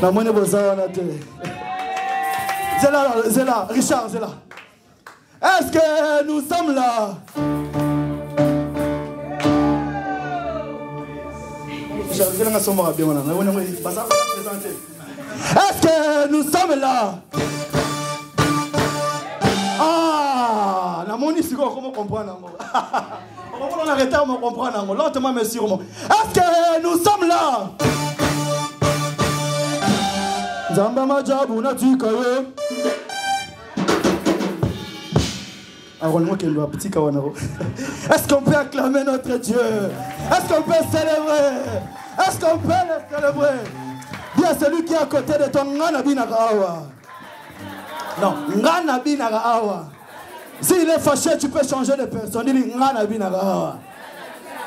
La monnaie Bozara na te. C'est là, Richard, c'est là. Est-ce que nous sommes là? Est-ce que nous sommes là? Ah, la monnaie, c'est comment comprendre? On va arrêter à me comprendre. Lentement, mais sûrement. Est-ce que nous sommes là? Zamba Majabu Natikawe. Est-ce qu'on peut acclamer notre Dieu? Est-ce qu'on peut célébrer? Est-ce qu'on peut le célébrer? Dis à celui qui est à côté de toi, Nganabi Nagawa. Non, Nganabi Nagawa. S'il est fâché, tu peux changer de personne. Il dit Nganabi Nagawa.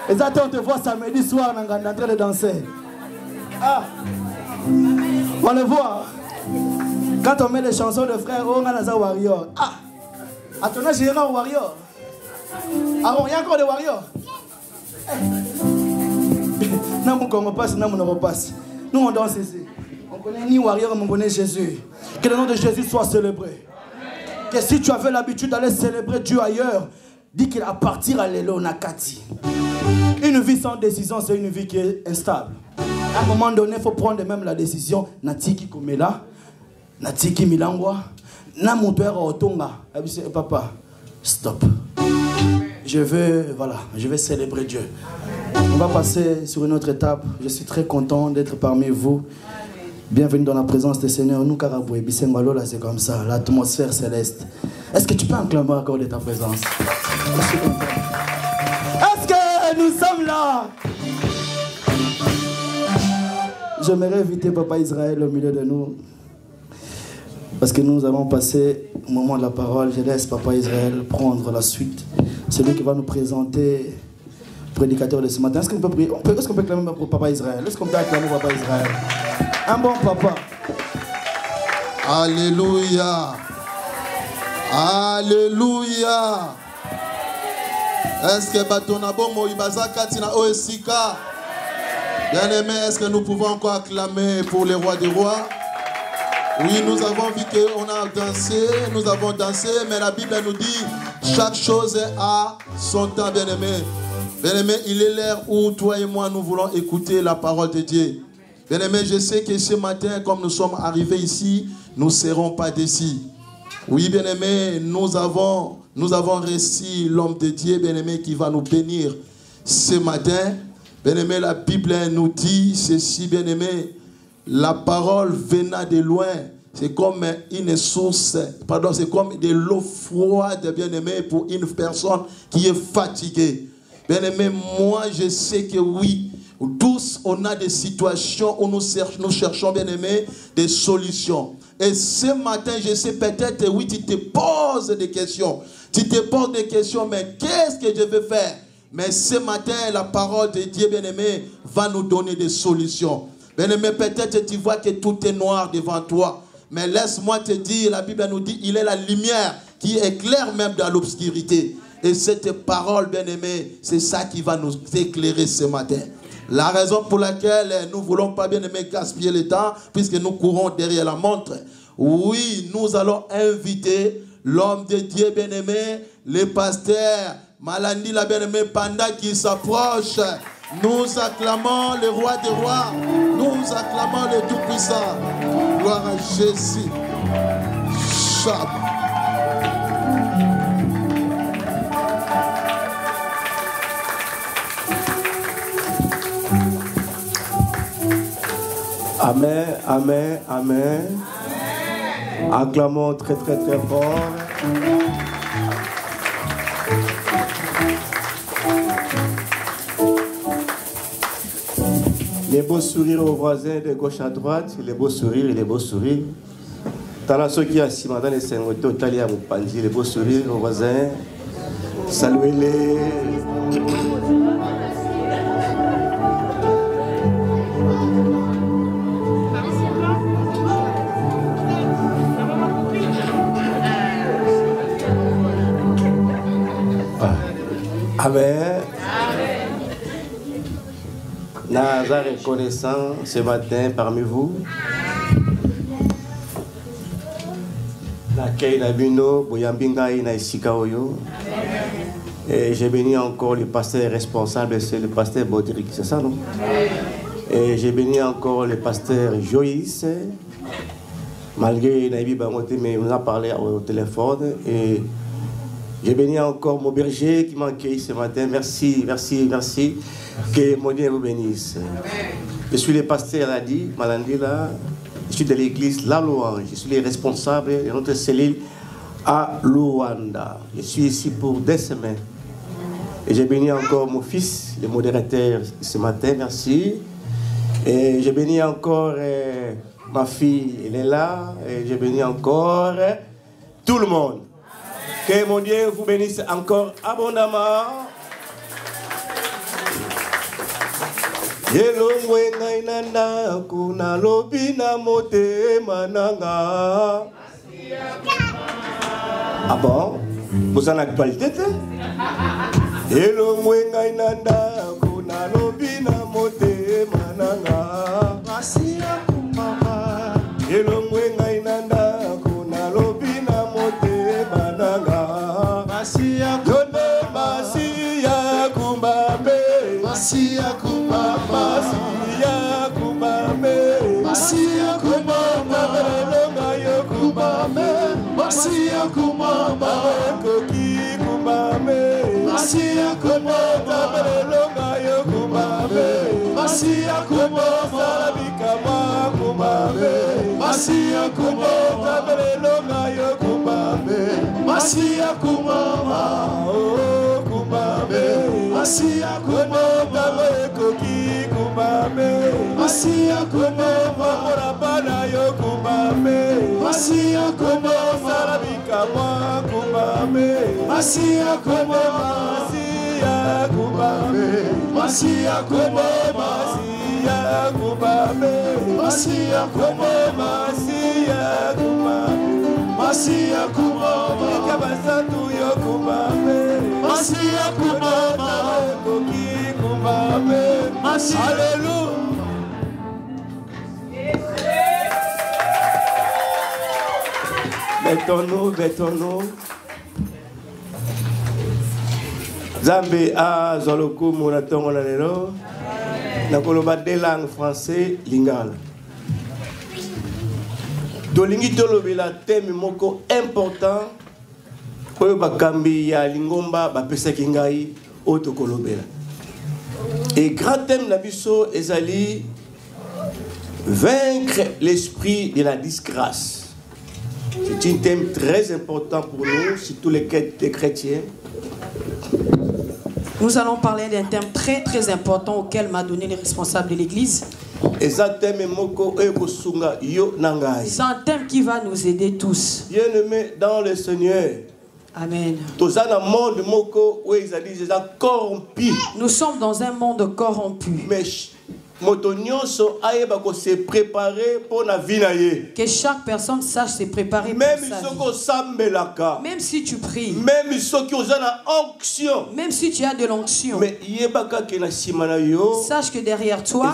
Et ça, on te voit samedi soir en train de danser. Ah, on le voit. Quand on met les chansons de frère, on a un warrior. Ah, à ton âge, il y a un warrior. Ah bon, il y a encore des warriors. Non, on passe, non, on repasse. Nous, on danse ici. On connaît ni warrior, mais on connaît Jésus. Que le nom de Jésus soit célébré. Que si tu avais l'habitude d'aller célébrer Dieu ailleurs, dis qu'il appartient à l'élo Nakati. Une vie sans décision, c'est une vie qui est instable. À un moment donné, il faut prendre même la décision. Natiki Komela, Natiki Milangwa, Namutuera Otonga. Papa, stop. Je vais célébrer Dieu. On va passer sur une autre étape. Je suis très content d'être parmi vous. Bienvenue dans la présence du Seigneur. Nous, Karaboué, Bissengalo, là, c'est comme ça, l'atmosphère céleste. Est-ce que tu peux acclamer encore de ta présence? Est-ce que nous sommes là? J'aimerais inviter Papa Israël au milieu de nous. Parce que nous allons passer au moment de la parole. Je laisse Papa Israël prendre la suite. C'est lui qui va nous présenter le prédicateur de ce matin. Est-ce qu'on peut prier? Est-ce qu'on peut acclamer pour Papa Israël? Est-ce qu'on peut acclamer Papa Israël? Un bon papa. Alléluia. Alléluia. Est-ce que Batonabo Moïbaza Katina Oesika? Bien-aimés, est-ce que nous pouvons encore acclamer pour les rois des rois? Oui, nous avons vu qu'on a dansé, nous avons dansé, mais la Bible nous dit chaque chose a son temps, bien-aimés. Bien-aimés, il est l'heure où toi et moi, nous voulons écouter la parole de Dieu. Bien-aimés, je sais que ce matin, comme nous sommes arrivés ici, nous ne serons pas déçus. Oui, bien-aimés, nous avons reçu l'homme de Dieu, bien-aimé, qui va nous bénir ce matin. Bien-aimé, la Bible nous dit ceci, bien-aimé, la parole venant de loin, c'est comme une source, pardon, c'est comme de l'eau froide, bien-aimé, pour une personne qui est fatiguée. Bien-aimé, moi, je sais que oui, tous, on a des situations où nous cherchons, bien-aimé, des solutions. Et ce matin, je sais peut-être, oui, tu te poses des questions. Tu te poses des questions, mais qu'est-ce que je vais faire? Mais ce matin, la parole de Dieu, bien-aimé, va nous donner des solutions. Bien-aimé, peut-être tu vois que tout est noir devant toi. Mais laisse-moi te dire, la Bible nous dit, il est la lumière qui éclaire même dans l'obscurité. Et cette parole, bien-aimé, c'est ça qui va nous éclairer ce matin. La raison pour laquelle nous ne voulons pas, bien-aimé, gaspiller le temps, puisque nous courons derrière la montre. Oui, nous allons inviter l'homme de Dieu, bien-aimé, le pasteur Malandi, la bien-aimé, pendant qu'il s'approche. Nous acclamons le roi des rois. Nous acclamons le Tout-Puissant. Gloire à Jésus. Chab. Amen, amen, amen. Acclamons très très très fort. Les beaux sourires aux voisins de gauche à droite, les beaux sourires, les beaux sourires. Tala ceux qui assis dans les scènes, les beaux sourires aux voisins. Saluez-les. Amen. Nazar reconnaissant ce matin parmi vous Et j'ai béni encore le pasteur responsable, c'est le pasteur Baudric, c'est ça, non? Et j'ai béni encore le pasteur Joïs, malgré Naïbi Bamoté, mais on a parlé au téléphone. Et j'ai béni encore mon berger qui m'a accueilli ce matin. Merci, merci, merci. Que mon Dieu vous bénisse. Je suis le pasteur Adi Malandila. Je suis de l'église La Louange. Je suis le responsable de notre cellule à Luanda. Je suis ici pour 2 semaines. Et j'ai béni encore mon fils, le modérateur, ce matin. Merci. Et j'ai béni encore ma fille, elle est là. Et j'ai béni encore tout le monde. Que mon Dieu vous bénisse encore abondamment. Yelongwe ngainanda kuna lobina mote mananga. Ah bon? Vous en actualité? Yelongwe ngainanda kuna lobina mote mananga. Masia kumama. Yelongwe ngainanda kuna lobina mote mananga. Masia kumama. Masia kumame. Masia kumama. Masia kumame. Masia kumama. Longa yo kumame. Masia kumama. Koki kumame. Masia kumama. Longa yo kumame. Masia kumama. Bikama kumame. Masia kumama. Longa yo kumame. Masia kumama. Oh kumame. Masia kumama. Koki kumame. Masia kumama. Morabana yo kumame. Masia kumama. Bikama kumame. Masia kumama. Masia kumame. Masia kumama. Masia kumame. Masia kumama. Masia kumame. Masia kumama. Kabasatu yo kumame. Masia kumama. Koki kumame. Alléluia. Mettons-nous, mettons-nous. Zambé a zoloku monatongo na lelo. Na koloba de langue français lingala. Tolingi tolobela thème moko important. Oyo bakambi ya lingomba bapesaki ngai oyo tokolobela. Et grand thème na biso ezali vaincre l'esprit de la disgrâce. C'est un thème très important pour nous, surtout les chrétiens. Nous allons parler d'un thème très très important auquel m'a donné les responsables de l'église. C'est un thème qui va nous aider tous. Bien-aimés dans le Seigneur. Amen. Nous sommes dans un monde corrompu. Mais que chaque personne sache se préparer même pour sa vie. Même si tu pries, même si tu as de l'onction, sache que derrière toi,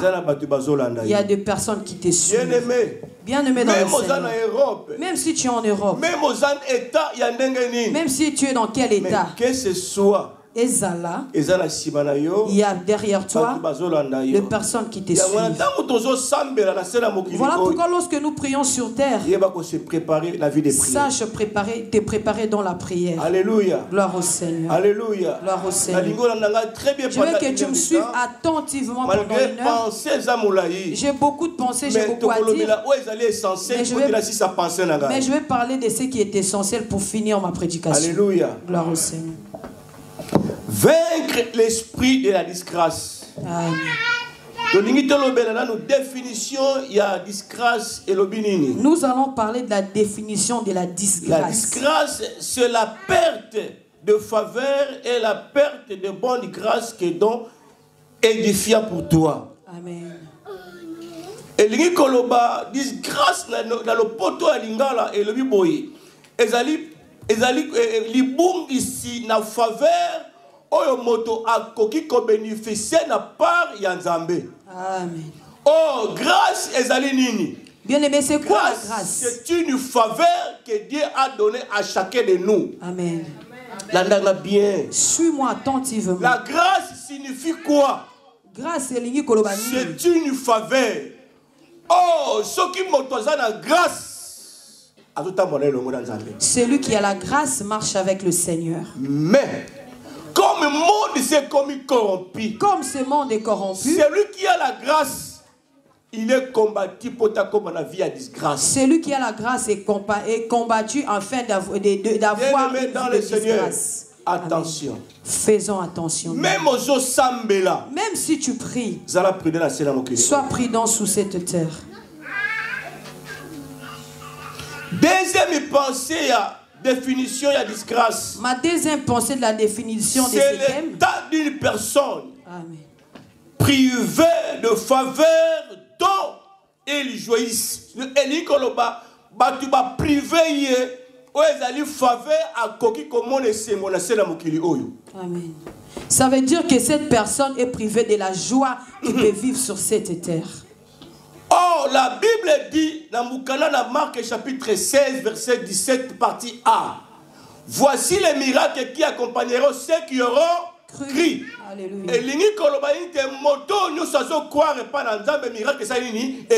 il y a des personnes qui te suivent. Bien-aimé dans le Seigneur. Même si tu es en Europe, même si tu es dans quel état, que ce soit, Ezala, il y a derrière toi des personnes qui te suivent. Voilà pourquoi lorsque nous prions sur terre, sache te préparer dans la prière. Alléluia. Gloire au Seigneur. Alléluia. Gloire au Seigneur. Je veux que tu me suives attentivement pendant une heure. J'ai beaucoup de pensées, j'ai beaucoup à dire. Mais je vais parler de ce qui est essentiel pour finir ma prédication. Alléluia. Gloire au Seigneur. Vaincre l'esprit de la disgrâce. Amen. Nous allons parler de la définition de la disgrâce. La disgrâce, c'est la perte de faveur et la perte de bonne grâce qui est donc édifiant pour toi. Amen. Et la disgrâce dans le poteau à l'ingala et le biboyi. Ezali ici na faveur oyo moto akoki ko bénéficier na part ya Nzambe. Amen. Oh grâce ezali nini? Bien aimé, c'est quoi la grâce? C'est une faveur que Dieu a donnée à chacun de nous. Amen. Bien. Suis-moi attentivement. La grâce signifie quoi? Grâce, c'est une faveur. Oh, ceux qui m'ont la grâce. Celui qui a la grâce marche avec le Seigneur. Mais, comme le monde s'est corrompu. Comme ce monde est corrompu. Celui qui a la grâce. Il est combattu pour ta comme la vie à disgrâce. Celui qui a la grâce est combattu afin d'avoir une vie de disgrâce. Attention. Amen. Faisons attention. Même si tu pries, sois prudent sous cette terre. Deuxième pensée, définition de disgrâce. Ma deuxième pensée de la définition de c'est l'état d'une personne privée de faveur dont elle jouisse. Elle koloba batu ba privé o ezali faveur à koki comme on essaie mon asela mokili oyo. Amen. Ça veut dire que cette personne est privée de la joie qui peut vivre sur cette terre. Oh, la Bible dit dans Marc chapitre 16 verset 17 partie A. Voici les miracles qui accompagneront ceux qui auront cri. Alléluia.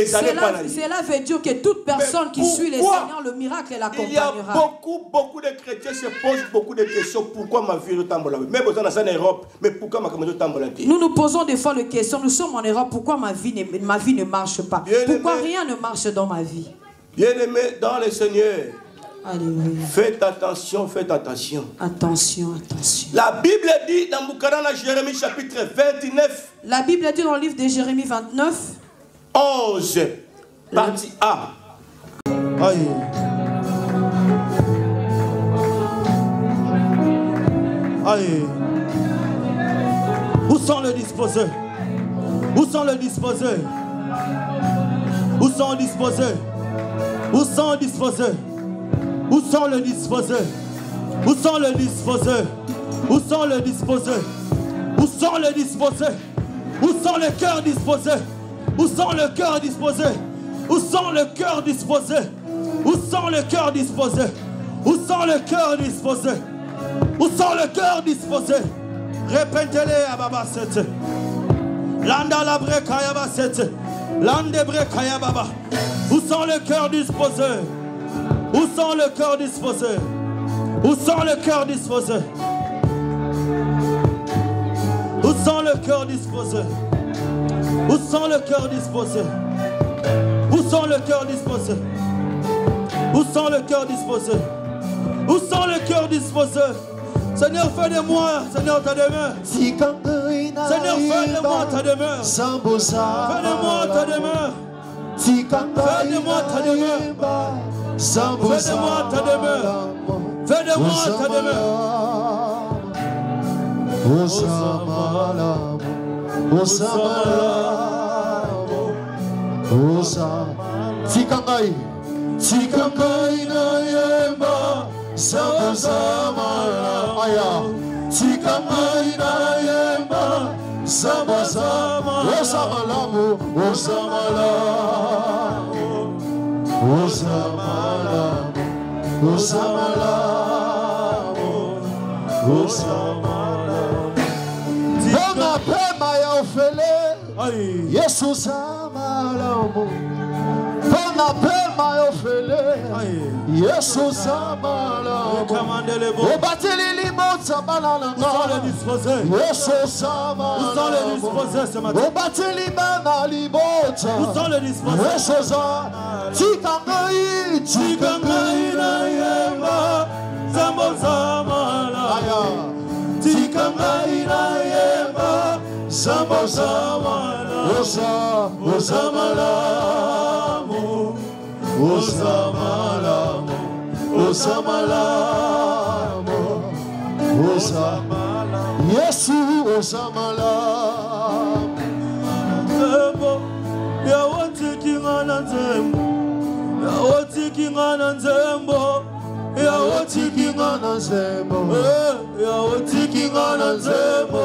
Cela veut dire que toute personne qui suit le Seigneur, le miracle l'accompagnera. Il y a beaucoup de chrétiens se posent beaucoup de questions. Pourquoi ma vie retombe? Même en Europe, mais pourquoi ma vie retombe? Nous nous posons des fois la question, nous sommes en Europe, pourquoi ma vie ne marche pas? Pourquoi rien ne marche dans ma vie? Bien-aimé dans le Seigneur. Alléluia. Faites attention, faites attention. Attention, attention. La Bible dit dans Jérémie chapitre 29. La Bible dit dans le livre de Jérémie 29. 11. Partie A. Aïe. Aïe. Où sont les disposés? Où sont les disposés? Où sont disposés? Où sont disposés? Où sont les disposés? Où sont les disposés? Où sont les disposés? Où sont les disposés? Où sont les cœurs disposés? Où sont les cœurs disposés? Où sont les cœurs disposés? Où sont les cœurs disposés? Où sont les cœurs disposés? Où sont les cœurs disposés? Répétez-les à Baba 7. Landa la brekaya 7. Lande brekaya Baba. Où sont les cœurs disposés? Où sont les cœurs disposés? Où sont les cœurs disposés? Où sont les cœurs disposés? Où sont les cœurs disposés? Où sont les cœurs disposés? Où sont les cœurs disposés? Où sont les cœurs disposés? Seigneur, fais de moi, Seigneur, ta demeure. Seigneur, fais de moi ta demeure. Fais de moi ta demeure. Fais de moi ta demeure. Fais-de-moi ta demeure. Fais-de-moi ta demeure. Tikangai na yemba Samazamala Aya Tikangai na yemba Samazamala Osamalamu Osamalamu Osamalamu Osamalamu Osamalamu Bona pema ya ofele Yesu samalamu Bona pema ya ofele Yesu samalamu Obatili limota banalanga Yesu samalamu Obatili bana limota Yesu samalamu Tikangai na yemba Zambo samalamu Tikangai na yemba Zambo samalamu Osamalamu Osamalamu Osamalamu Osamalamu Yesu Osamalamu Nzembo Yawotikingana nzembo Yawotikingana nzembo Yawotikingana nzembo Yawotikingana nzembo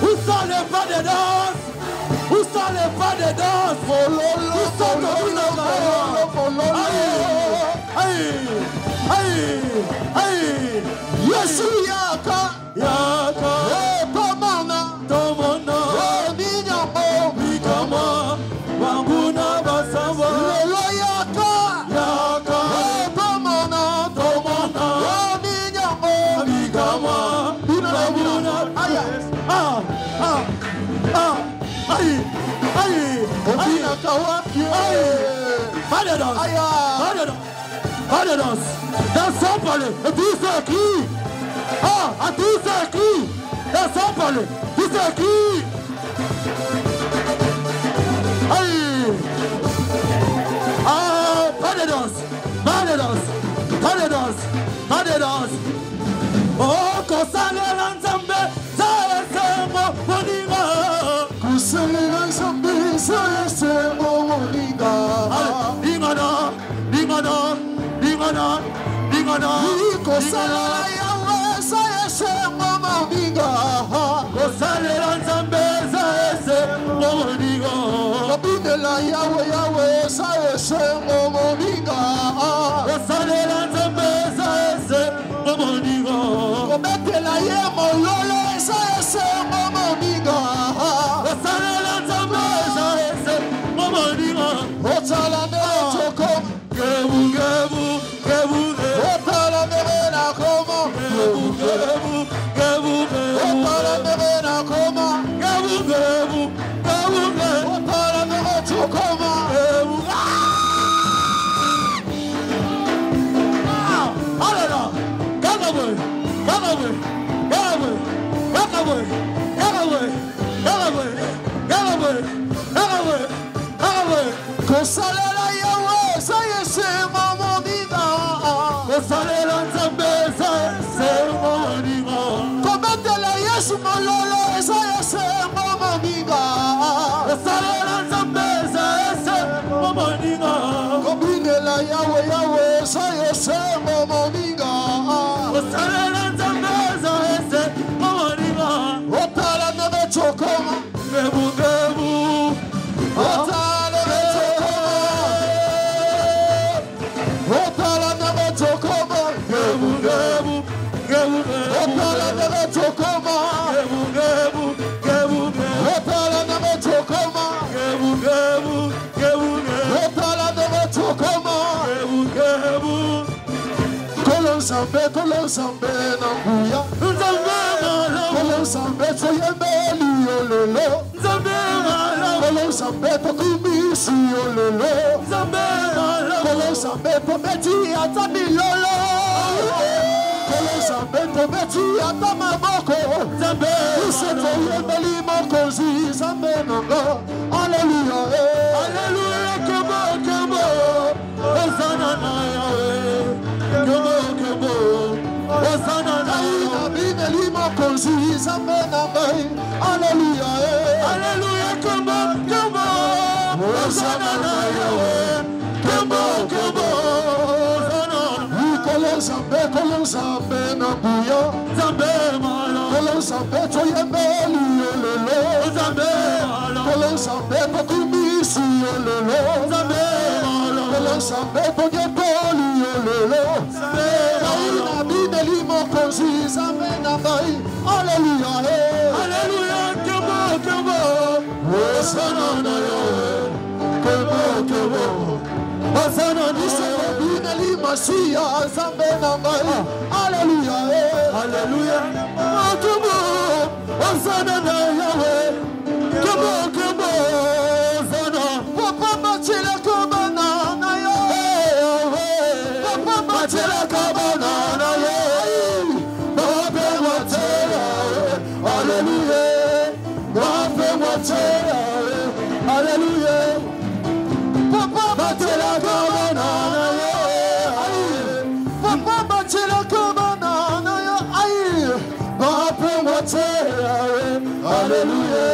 Où sont les pas de danse? Où sont les pas de danse? Où sont Yesu yaka yaka tomana ninyamo bikama wanguna basamba lelo yaka yaka tomana ninyamo bikama wanguna aya obina kawaki pas de danse dans son palais et tout ce qui à tout ce qui dans son palais tout ce qui pas de danse oh kosalela nzambe zaesengo moninga kosalela nzambe zaesengo moninga Dingana kosalela yawe zaesengo moninga kosalela nzambe zaesengo moninga kobinela yawe zaesengo moninga kosalela nzambe zaesengo moninga kobetela ye mololo zaesengo moninga kosalela nzambe zaesengo moninga otala ne toko gebu otala merena como gebu otala merena como gebu otala merena como alala gagawe kosalela yawe sayesema moninga kosalela nzambe sayesema moninga kobetela yesu mololo sayesema moninga kosalela nzambe sayesema moninga kobinela yawe sayesema moninga kosalela nzambe sayesema moninga otala nebe chokoma gebu otala nebe otala nebe chokoma gebu otala nebe chokoma otala nebe chokoma otala nebe chokoma kolonsambe na nguya kolonsambe toyembe liyololo kolonsambe tokumisi yololo kolonsambe tometi ata milolo kolonsambe tometi ata maboko ise toyembeli mokonzi zambe nanga aleluya aleluya kebo osana na yawe kebo osana na yawe bineli mokonzi zambe nanga aleluya aleluya kebo osana na yawe kebo kolonsambe na buya zambe mala kolonsambe toyembeli yololo zambe mala kolonsambe tokumisi yololo zambe mala kolonsambe toyembeli yololo zambe mala bineli mokonzi zambe na ngai aleluya aleluya kebo osana na yawe kebo osana na yawe bineli Masia zambe na ngai aleluya aleluya kebo osana na yawe kebo osana papa bachela kobana na yawe papa bachela kobana na yawe babe watela aleluya babe watela aleluya papa bachela kobana na Hallelujah.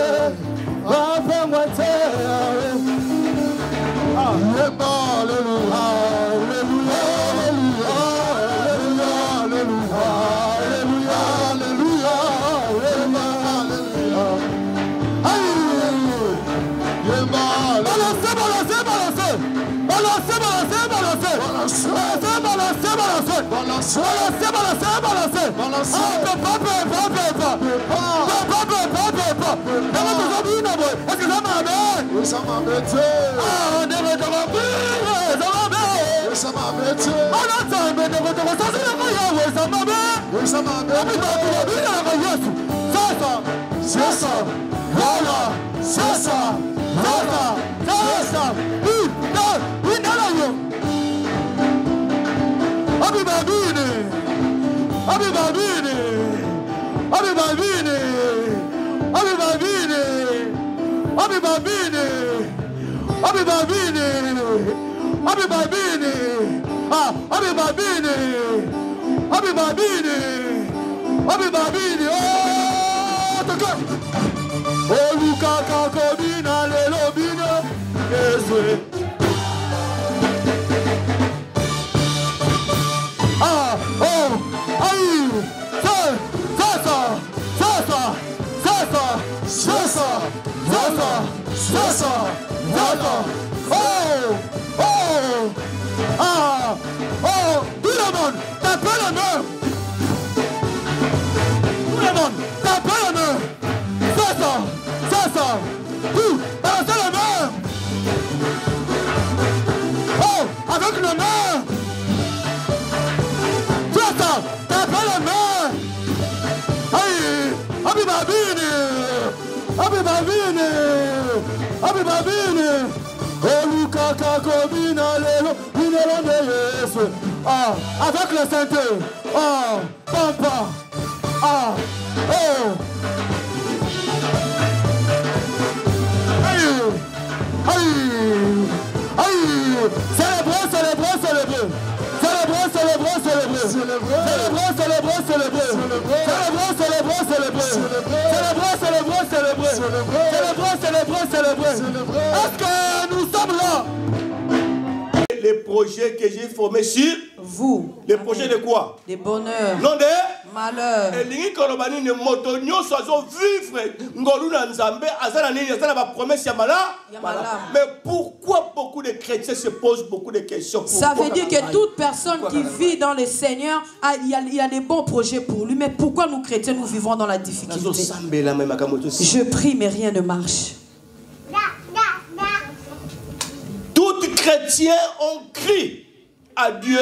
Balancez. Tout le monde, tapez la main. Tout le monde, tapez la main. Ça. Tout, balancez la main. Oh, avec la main. Ça, tapez la main. Aïe, Abibabine. Avec le synthé. Pampa. Célébrer. Est-ce que nous sommes là? Les projets que j'ai formés sur vous. Les projets de quoi? De bonheur. Non de malheur. Mais pourquoi beaucoup de chrétiens se posent beaucoup de questions? Ça veut dire que toute personne qui vit dans le Seigneur, il y a des bons projets pour lui. Mais pourquoi nous chrétiens, nous vivons dans la difficulté? Je prie, mais rien ne marche. Tous chrétiens ont crié à Dieu.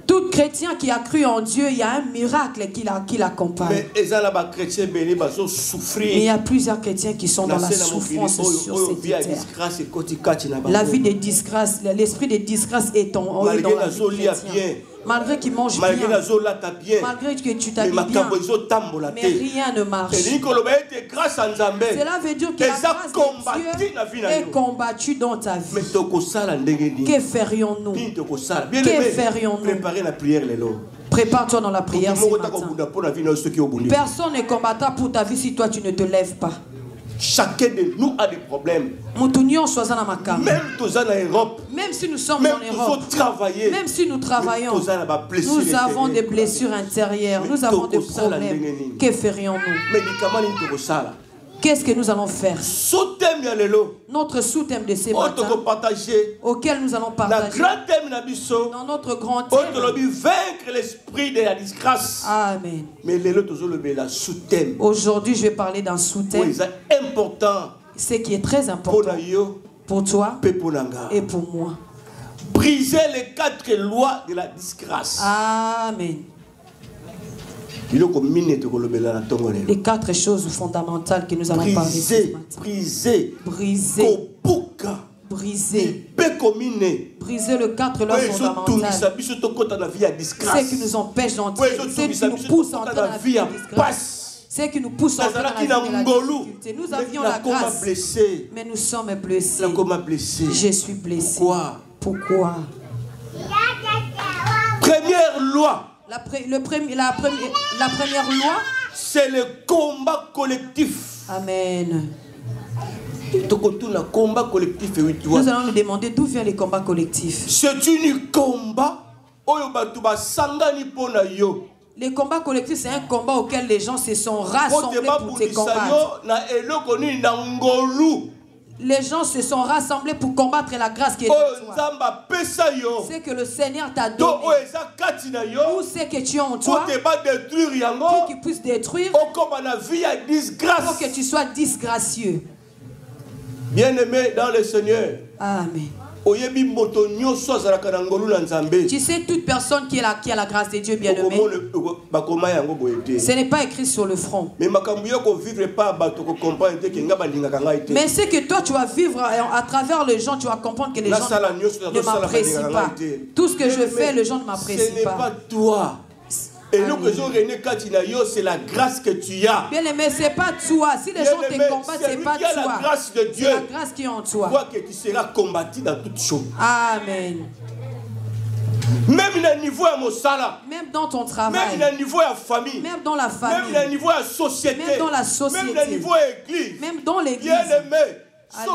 Tout chrétien qui a cru en Dieu, il y a un miracle qui l'accompagne. Mais il y a plusieurs chrétiens qui sont dans la souffrance sur cette terre. La vie de disgrâce, l'esprit de disgrâce est dans la vie chrétienne. Malgré qu'il mange bien, malgré que tu t'habilles bien, mais rien ne marche. Cela veut dire que la grâce de Dieu est combattue dans ta vie. Que ferions-nous? Que ferions-nous? Prépare-toi dans la prière ce matin. Personne ne combattra pour ta vie si toi tu ne te lèves pas. Chacun de nous a des problèmes. Même en Europe, même si nous sommes en Europe, même si nous travaillons, nous avons des blessures intérieures, nous avons des problèmes. Que ferions-nous? Qu'est-ce que nous allons faire? Notre sous-thème de ces matins, auquel nous allons partager dans notre grand thème, vaincre l'esprit de la disgrâce. Amen. Mais aujourd'hui, je vais parler d'un sous-thème. Ce qui est très important pour toi et pour moi. Briser les 4 lois de la disgrâce. Amen. Les 4 choses fondamentales que nous allons parler ce matin. Briser le 4 lois fondamentales. Ce qui nous empêche d'entrer, ce qui nous pousse à entrer dans la vie de disgrâce. Ce qui nous pousse à entrer dans la vie de la difficulté. Nous avions la grâce, mais nous sommes blessés. Je suis blessé. Pourquoi? Première loi. La première loi, c'est le combat collectif. Amen. Nous allons nous demander d'où vient les combats collectifs. C'est un combat. Les combats collectifs, c'est un combat auquel les gens se sont rassemblés pour se combattre. les gens se sont rassemblés pour combattre la grâce qui est en toi. C'est que le Seigneur t'a donné. Où c'est que tu es en toi pour qu'il puisse détruire, pour que tu sois disgracieux. Bien-aimé dans le Seigneur. Amen. Tu sais, toute personne qui a la grâce de Dieu, bien-aimé, ce n'est pas écrit sur le front. Mais c'est que toi, tu vas vivre à travers les gens, tu vas comprendre que les gens ne m'apprécient pas. Tout ce que je fais, les gens ne m'apprécient pas. Ce n'est pas toi. Et nous que c'est la grâce que tu as. Bien aimé, c'est pas toi. Si les gens te combattent, c'est pas toi. La grâce de Dieu. C'est la grâce qui est en toi. Toi que tu seras combattu dans toutes choses. Amen. Même dans le niveau de mon salaire. Même dans ton travail. Même dans le niveau de la famille. Même dans la famille. Même dans le niveau de la société. Même dans la société. Même dans le niveau de l'église. Même dans l'église. Bien aimé. Si tu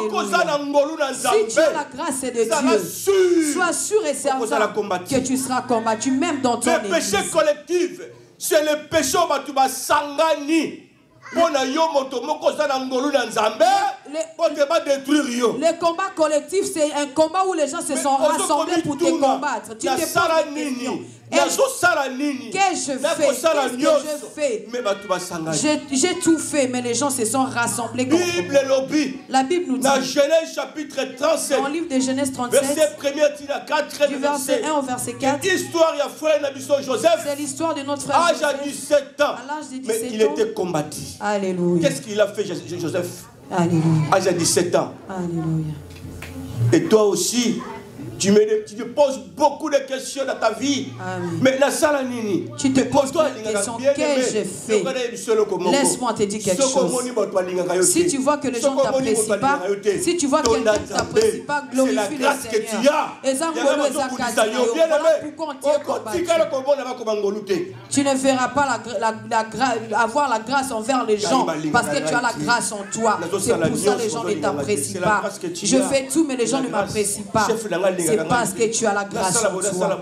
as la grâce de Dieu, sois sûr et certain que tu seras combattu même dans ton église. Le péché collectif, c'est le péché où tu vas sangani. Le combat collectif, c'est un combat où les gens se sont rassemblés pour te combattre. Tu te poses des questions. Qu'est-ce que je fais? J'ai tout fait, mais les gens se sont rassemblés contre moi. La Bible nous dit, dans Genèse chapitre 37, dans le livre de Genèse 37, verset 1er, du verset 1 au verset 4, c'est l'histoire de notre frère Joseph. À l'âge de 17 ans, mais il était combattu. Alléluia. Qu'est-ce qu'il a fait, Joseph? Alléluia. À l'âge de 17 ans. Alléluia. Et toi aussi, tu te poses beaucoup de questions dans ta vie. Amen. Mais la salanini, tu te poses des questions. Qu'est-ce que j'ai fait? Laisse-moi te dire quelque chose. Si tu vois que les gens ne t'apprécient pas, si tu vois que quelqu'un ne t'apprécie pas, glorifie le Seigneur. Tu ne verras pas avoir la grâce envers les gens parce que tu as la grâce en toi. C'est pour ça que les gens ne t'apprécient pas. Je fais tout, mais les gens ne m'apprécient pas. C'est parce que tu as la grâce en toi.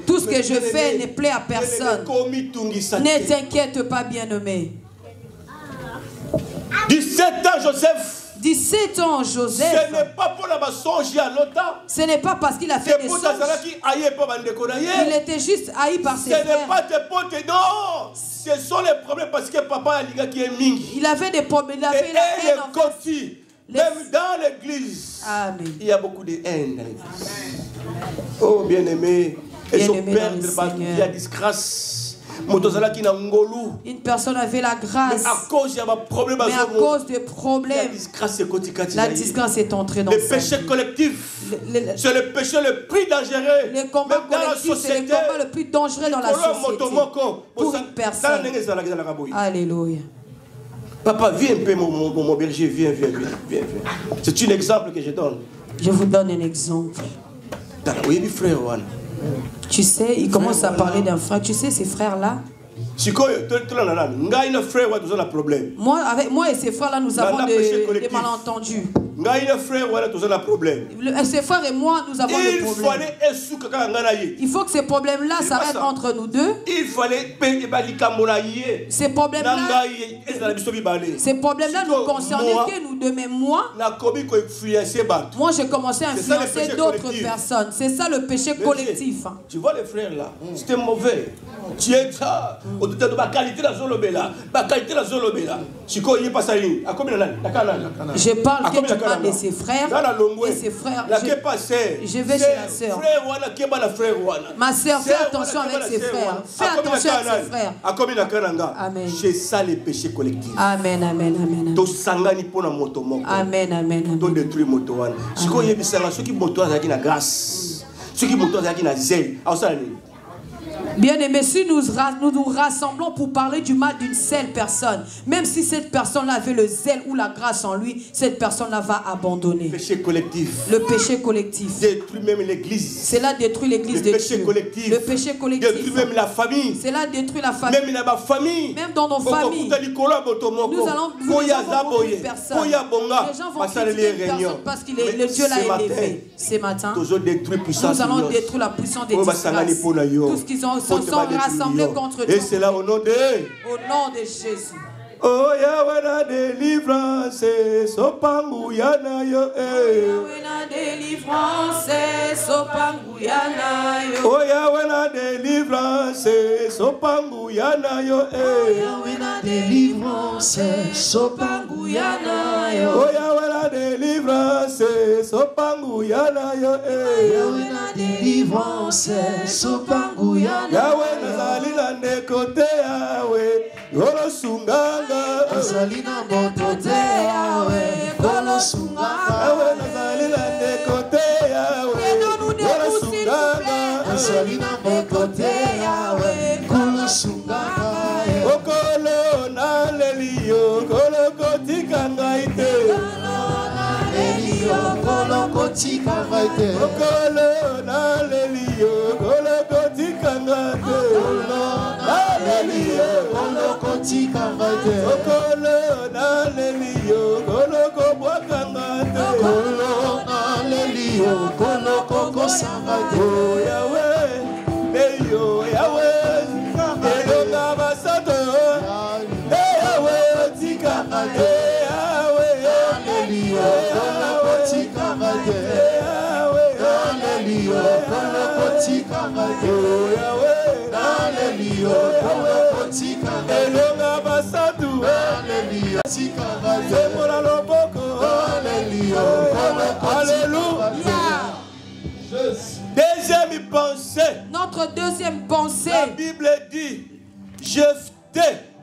Tout ce que je fais ne plaît à personne. Ne t'inquiète pas, bien-aimé. 17 ans, Joseph. 17 ans, Joseph. Ce n'est pas pour la songe à l'autre. Ce n'est pas parce qu'il a fait des songes. Il était juste haï par ses frères. Ce n'est pas tes potes, non. Ce sont les problèmes parce que papa a qui est mingi. Il avait des problèmes. Il avait la haine en fait. Même dans l'église, il y a beaucoup de haine dans l'église. Oh, bien-aimé, ils ont perdu il y a disgrâce. Une personne avait la grâce, mais à cause des problèmes, la disgrâce est entrée dans le péché collectif. C'est le péché le plus dangereux. Le combat collectif, c'est le combat le plus dangereux dans la société pour une personne. Alléluia. Papa, viens un peu, mon berger, viens. C'est un exemple que je donne. Je vous donne un exemple. Oui, frère. Tu sais, il commence à parler d'un frère. Tu sais, ces frères-là, moi et ces frères-là, nous avons des malentendus. Ces frères et moi, nous avons des problèmes. Il faut que ces problèmes-là s'arrêtent entre nous deux. Ces problèmes-là nous concernaient que nous deux, mais moi, j'ai commencé à influencer d'autres personnes. C'est ça le péché collectif. Tu vois les frères là, c'était mauvais. Tu es ça. Je parle que tu parles de ses frères. Et ses frères. Je vais chez la sœur. Ma sœur, fais attention avec ses frères. Fais attention avec ses frères. Amen. C'est ça les péchés collectifs. Amen. Amen. Bien-aimés, si nous nous rassemblons pour parler du mal d'une seule personne, même si cette personne-là avait le zèle ou la grâce en lui, cette personne-là va abandonner. Le péché collectif. Le péché collectif. Détruit même l'église. Cela détruit l'église de Dieu. Collectif. Le péché collectif. Détruit même la famille. Cela détruit la famille. Même dans ma famille. Même dans nos familles. Nous allons beaucoup de personnes. Les gens vont critiquer une personne parce que le Dieu l'a élevé. Ce matin, nous allons détruire la puissance des disgrâces. Tout ce qu'ils ont sont rassemblés contre Dieu. Et c'est là au nom de Jésus. Oh Yahweh na délivrance, sopangu yana yo. Yahweh na délivrance, sopangu yana yo. Oh Yahweh na délivrance, sopangu yana yo. Yahweh na délivrance, sopangu yana yo. Oh Yahweh na délivrance, sopangu yana yo. Yahweh na délivrance, sopangu yana yo. Yahweh nazali na ndekote Yahweh, yoro sunganga. Nazali na botote Yahweh, kolo sunganga. Yahweh nazali na ndekote Yahweh, yoro sunganga. Nazali na botote Yahweh, kolo sunganga. Okolo na lelio, kolo kotika ngaite. Kolo kotika ngaite. Okolo na lelio, kolo kotika ngaite. Kolo kotika ngaite. Okolo na lelio, kolo kobwaka ngaite. Kolo na lelio, kolo kokosa ngaite. Oh Yahweh, Eyo Yahweh, Elonga basato. Yahweh tika ngaite. Yahweh, Lelio, kolo kotika ngaite. Lelio, kolo kotika ngaite. Yahweh, Lelio, kolo kotika ngaite. Elonga basatu. Lelio, tika ngaite. Semola loboko. Lelio, kolo kotika Alléluia. Deuxième pensée. Notre deuxième pensée. La Bible dit Jephthé.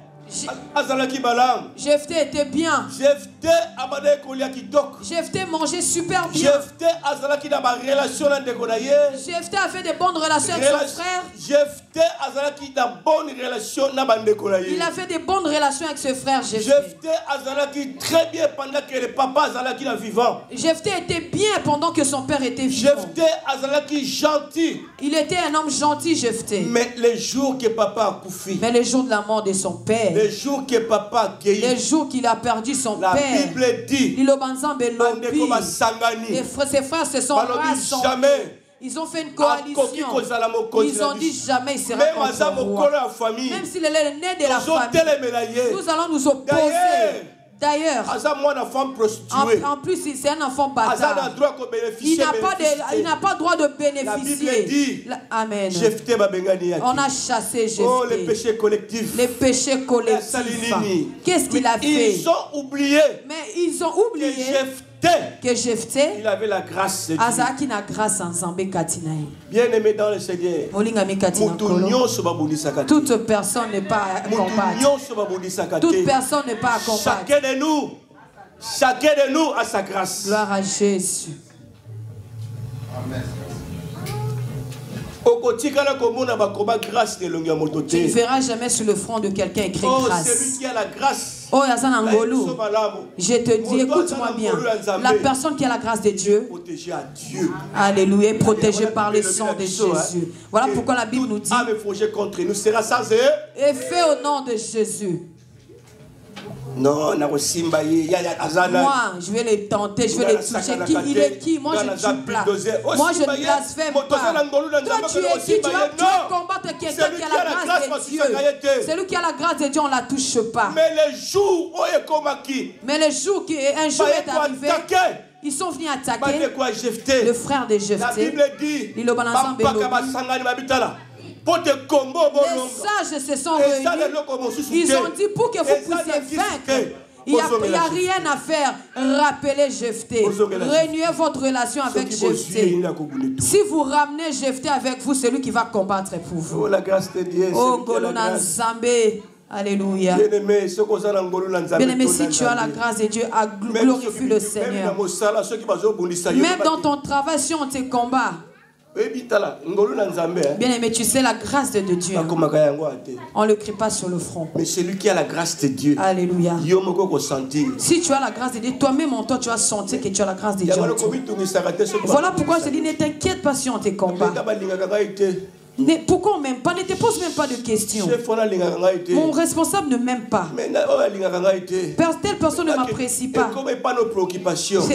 Azalaki Balam. Jephthé était bien. Jephthé abade kolia kitok. Jephthé mangeait super bien. Jephthé azalaki na ba relation na ndekonaye. Jephthé a fait de bonnes relations avec son frère. Jephthé azalaki na bonne relation na ba ndekonaye. Il a fait de bonnes relations avec ses frères. Jephthé azalaki très bien pendant que le papa azalaki na vivant. Jephthé était bien pendant que son père était vivant. Jephthé azalaki gentil. Il était un homme gentil, Jephthé. Mais les jours que papa a couffé. Mais les jours de la mort de son père. Les jours que papa a guéri. Les jours qu'il a perdu son la père. La Bible dit. Ses frères se sont rassemblés. Jamais. Ils ont fait une coalition. Ils ont dit jamais il sera contre roi. Même s'il est le né de la famille. Nous allons nous opposer. D'ailleurs, en plus, c'est un enfant bâtard. Il n'a pas droit de bénéficier. Amen. On a chassé Jephthé. Oh, les péchés collectifs. Les péchés collectifs. Qu'est-ce qu'il a fait? Ils ont oublié. Mais ils ont oublié que Jephthé, il avait la grâce de Dieu. Bien aimé dans le Seigneur, toute personne n'est pas à combattre. Toute personne n'est pas à combattre. Chacun de nous a sa grâce. Gloire à Jésus. Amen. Tu ne verras jamais sur le front de quelqu'un écrit grâce. Celui qui a la grâce. Oh, je te dis, écoute-moi bien. La personne qui a la grâce de Dieu, alléluia, est protégée par le sang de Jésus. Voilà pourquoi la Bible nous dit, et fait au nom de Jésus. Non, moi, je vais les tenter, je vais les toucher. Qui, il est qui? Moi, je ne tue pas. Moi, je ne blasphème pas. Toi, tu es qui? Tu vas combattre quelqu'un qui a la grâce de Dieu. Celui qui a la grâce de Dieu, on ne la touche pas. Mais le jour où un jour est arrivé, ils sont venus attaquer le frère de Jephthé. La Bible dit, les sages se sont réunis. Ils ont dit pour que vous puissiez vaincre. Il n'y a rien à faire. Rappelez Jephthé. Renouez votre relation avec Jephthé. Si vous ramenez Jephthé avec vous, c'est lui qui va combattre pour vous. Oh, la grâce de Dieu. Oh, Goluna Nzambé. Alléluia. Bien-aimé, si tu as la grâce de Dieu, glorifie le Seigneur. Même dans ton travail, si on te combat, bien aimé, tu sais la grâce de Dieu. On ne le crie pas sur le front. Mais celui qui a la grâce de Dieu. Alléluia. Si tu as la grâce de Dieu, toi-même en toi, tu vas sentir que tu as la grâce de Dieu. Voilà pourquoi je te dis, ne t'inquiète pas si on te combat. Pourquoi on m'aime pas? Ne te pose même même pas de questions. Mon responsable ne m'aime pas. Telle personne ne m'apprécie pas.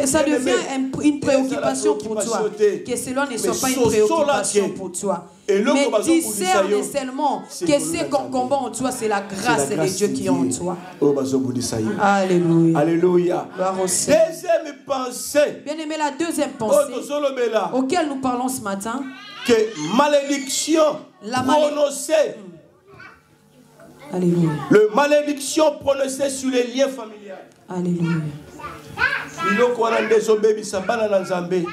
Ça devient une préoccupation pour toi. Que cela ne soit pas une préoccupation pour toi. Mais discerne seulement que ce qu'on combat en toi, c'est la grâce de Dieu qui est en toi. Alléluia. Alléluia. Deuxième pensée. Bien aimé, la deuxième pensée auquel nous parlons ce matin. Que malédiction prononcée. Alléluia. Le malédiction prononcée sur les liens familiaux. Alléluia.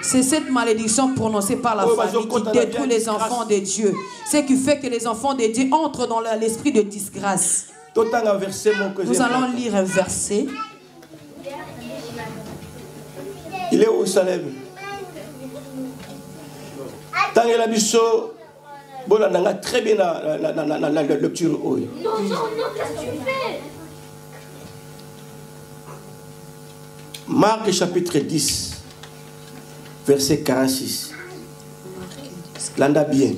C'est cette malédiction prononcée par la famille qui détruit les enfants de Dieu. Ce qui fait que les enfants de Dieu entrent dans l'esprit de disgrâce. Nous allons lire un verset. Il est où, Salem? Tangela biso bola nanga très bien la lecture. Non, qu'est-ce que tu fais? Marc chapitre 10 verset 46. Landa bien.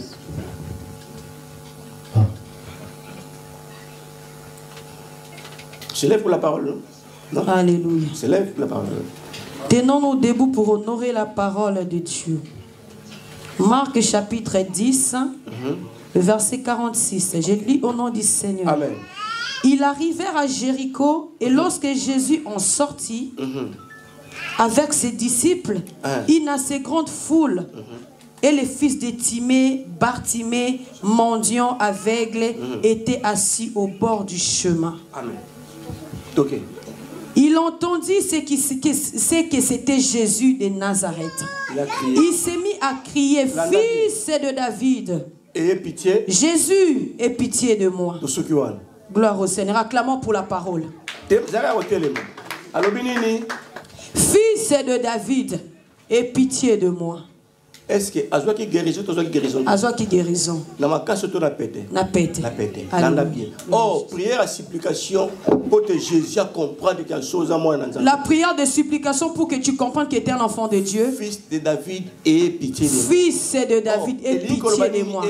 Se lève pour la parole, non? Alléluia. Se lève pour la parole. Tenons-nous debout pour honorer la parole de Dieu. Marc chapitre 10, le verset 46. Je lis au nom du Seigneur. Amen. Ils arrivèrent à Jéricho et lorsque Jésus en sortit avec ses disciples, une assez grande foule et les fils de Timée, Bartimée, mendiant aveugle, étaient assis au bord du chemin. Amen. Ok. Il entendit ce que c'était Jésus de Nazareth. Il s'est mis à crier, Fils de David. Ayez pitié. Jésus, aie pitié de moi. Gloire au Seigneur. Acclamons pour la parole. Fils de David, aie pitié de moi. Est-ce que Azwa qui guérison, Azwa qui guérison. Na pété. Na pété. Oh, prière à supplication pour que Jésus comprenne quelque chose à moi. La prière de supplication pour que tu comprennes que tu es un enfant de Dieu. Fils de David, aie pitié de moi. Fils de David, aie pitié de moi.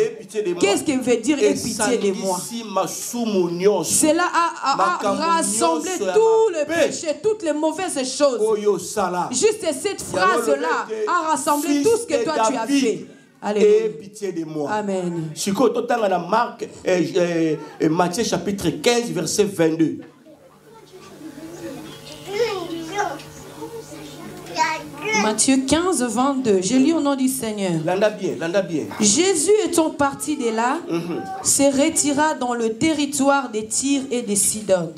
Qu'est-ce qu'il veut dire aie pitié de moi? Cela a rassemblé tous les péchés, toutes les mauvaises choses. Juste cette phrase-là a rassemblé tout ce que toi tu as fait. Aie pitié de moi. Amen. Matthieu chapitre 15 verset 22. Matthieu 15, 22. Je lis au nom du Seigneur. L'anda bien. Jésus étant parti de là, se retira dans le territoire de Tyr et de Sidon.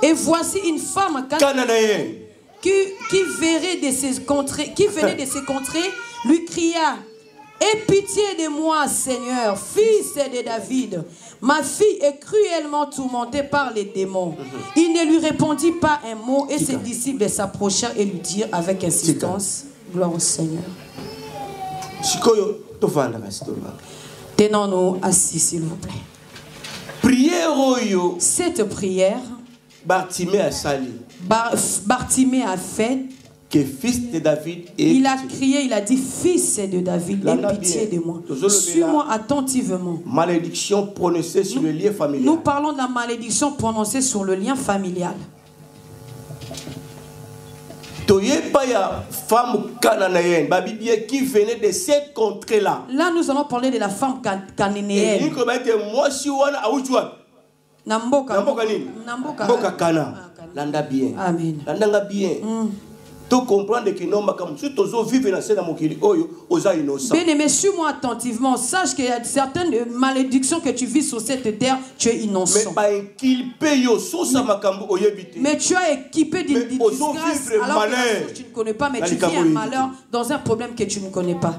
Et voici une femme cananéenne qui venait de ces contrées, lui cria, aie pitié de moi, Seigneur, fils de David. Ma fille est cruellement tourmentée par les démons. Il ne lui répondit pas un mot et ses disciples s'approchèrent et lui dirent avec insistance, gloire au Seigneur. Tenons-nous assis, s'il vous plaît. Cette prière, Bartimée a sali. Bartimée a fait. Que fils de David il a crié, il a dit, fils de David, aie pitié de moi. Suis-moi attentivement. Malédiction prononcée sur le lien familial. Nous parlons de la malédiction prononcée sur le lien familial. Femme cananéenne, qui venait de cette contrée-là. Là, nous allons parler de la femme cananéenne. Namboka Kana. Landa bien. Amen. Landa bien. Tu comprends que non, si tu vivre dans cette mokili, osa innocent. Bien aimé, suis-moi attentivement. Sache qu'il y a certaines malédictions que tu vis sur cette terre, tu es innocent. Mais tu as équipé d'une disgrâce alors que tu ne connais pas, mais tu vis un malheur dans un problème que tu ne connais pas.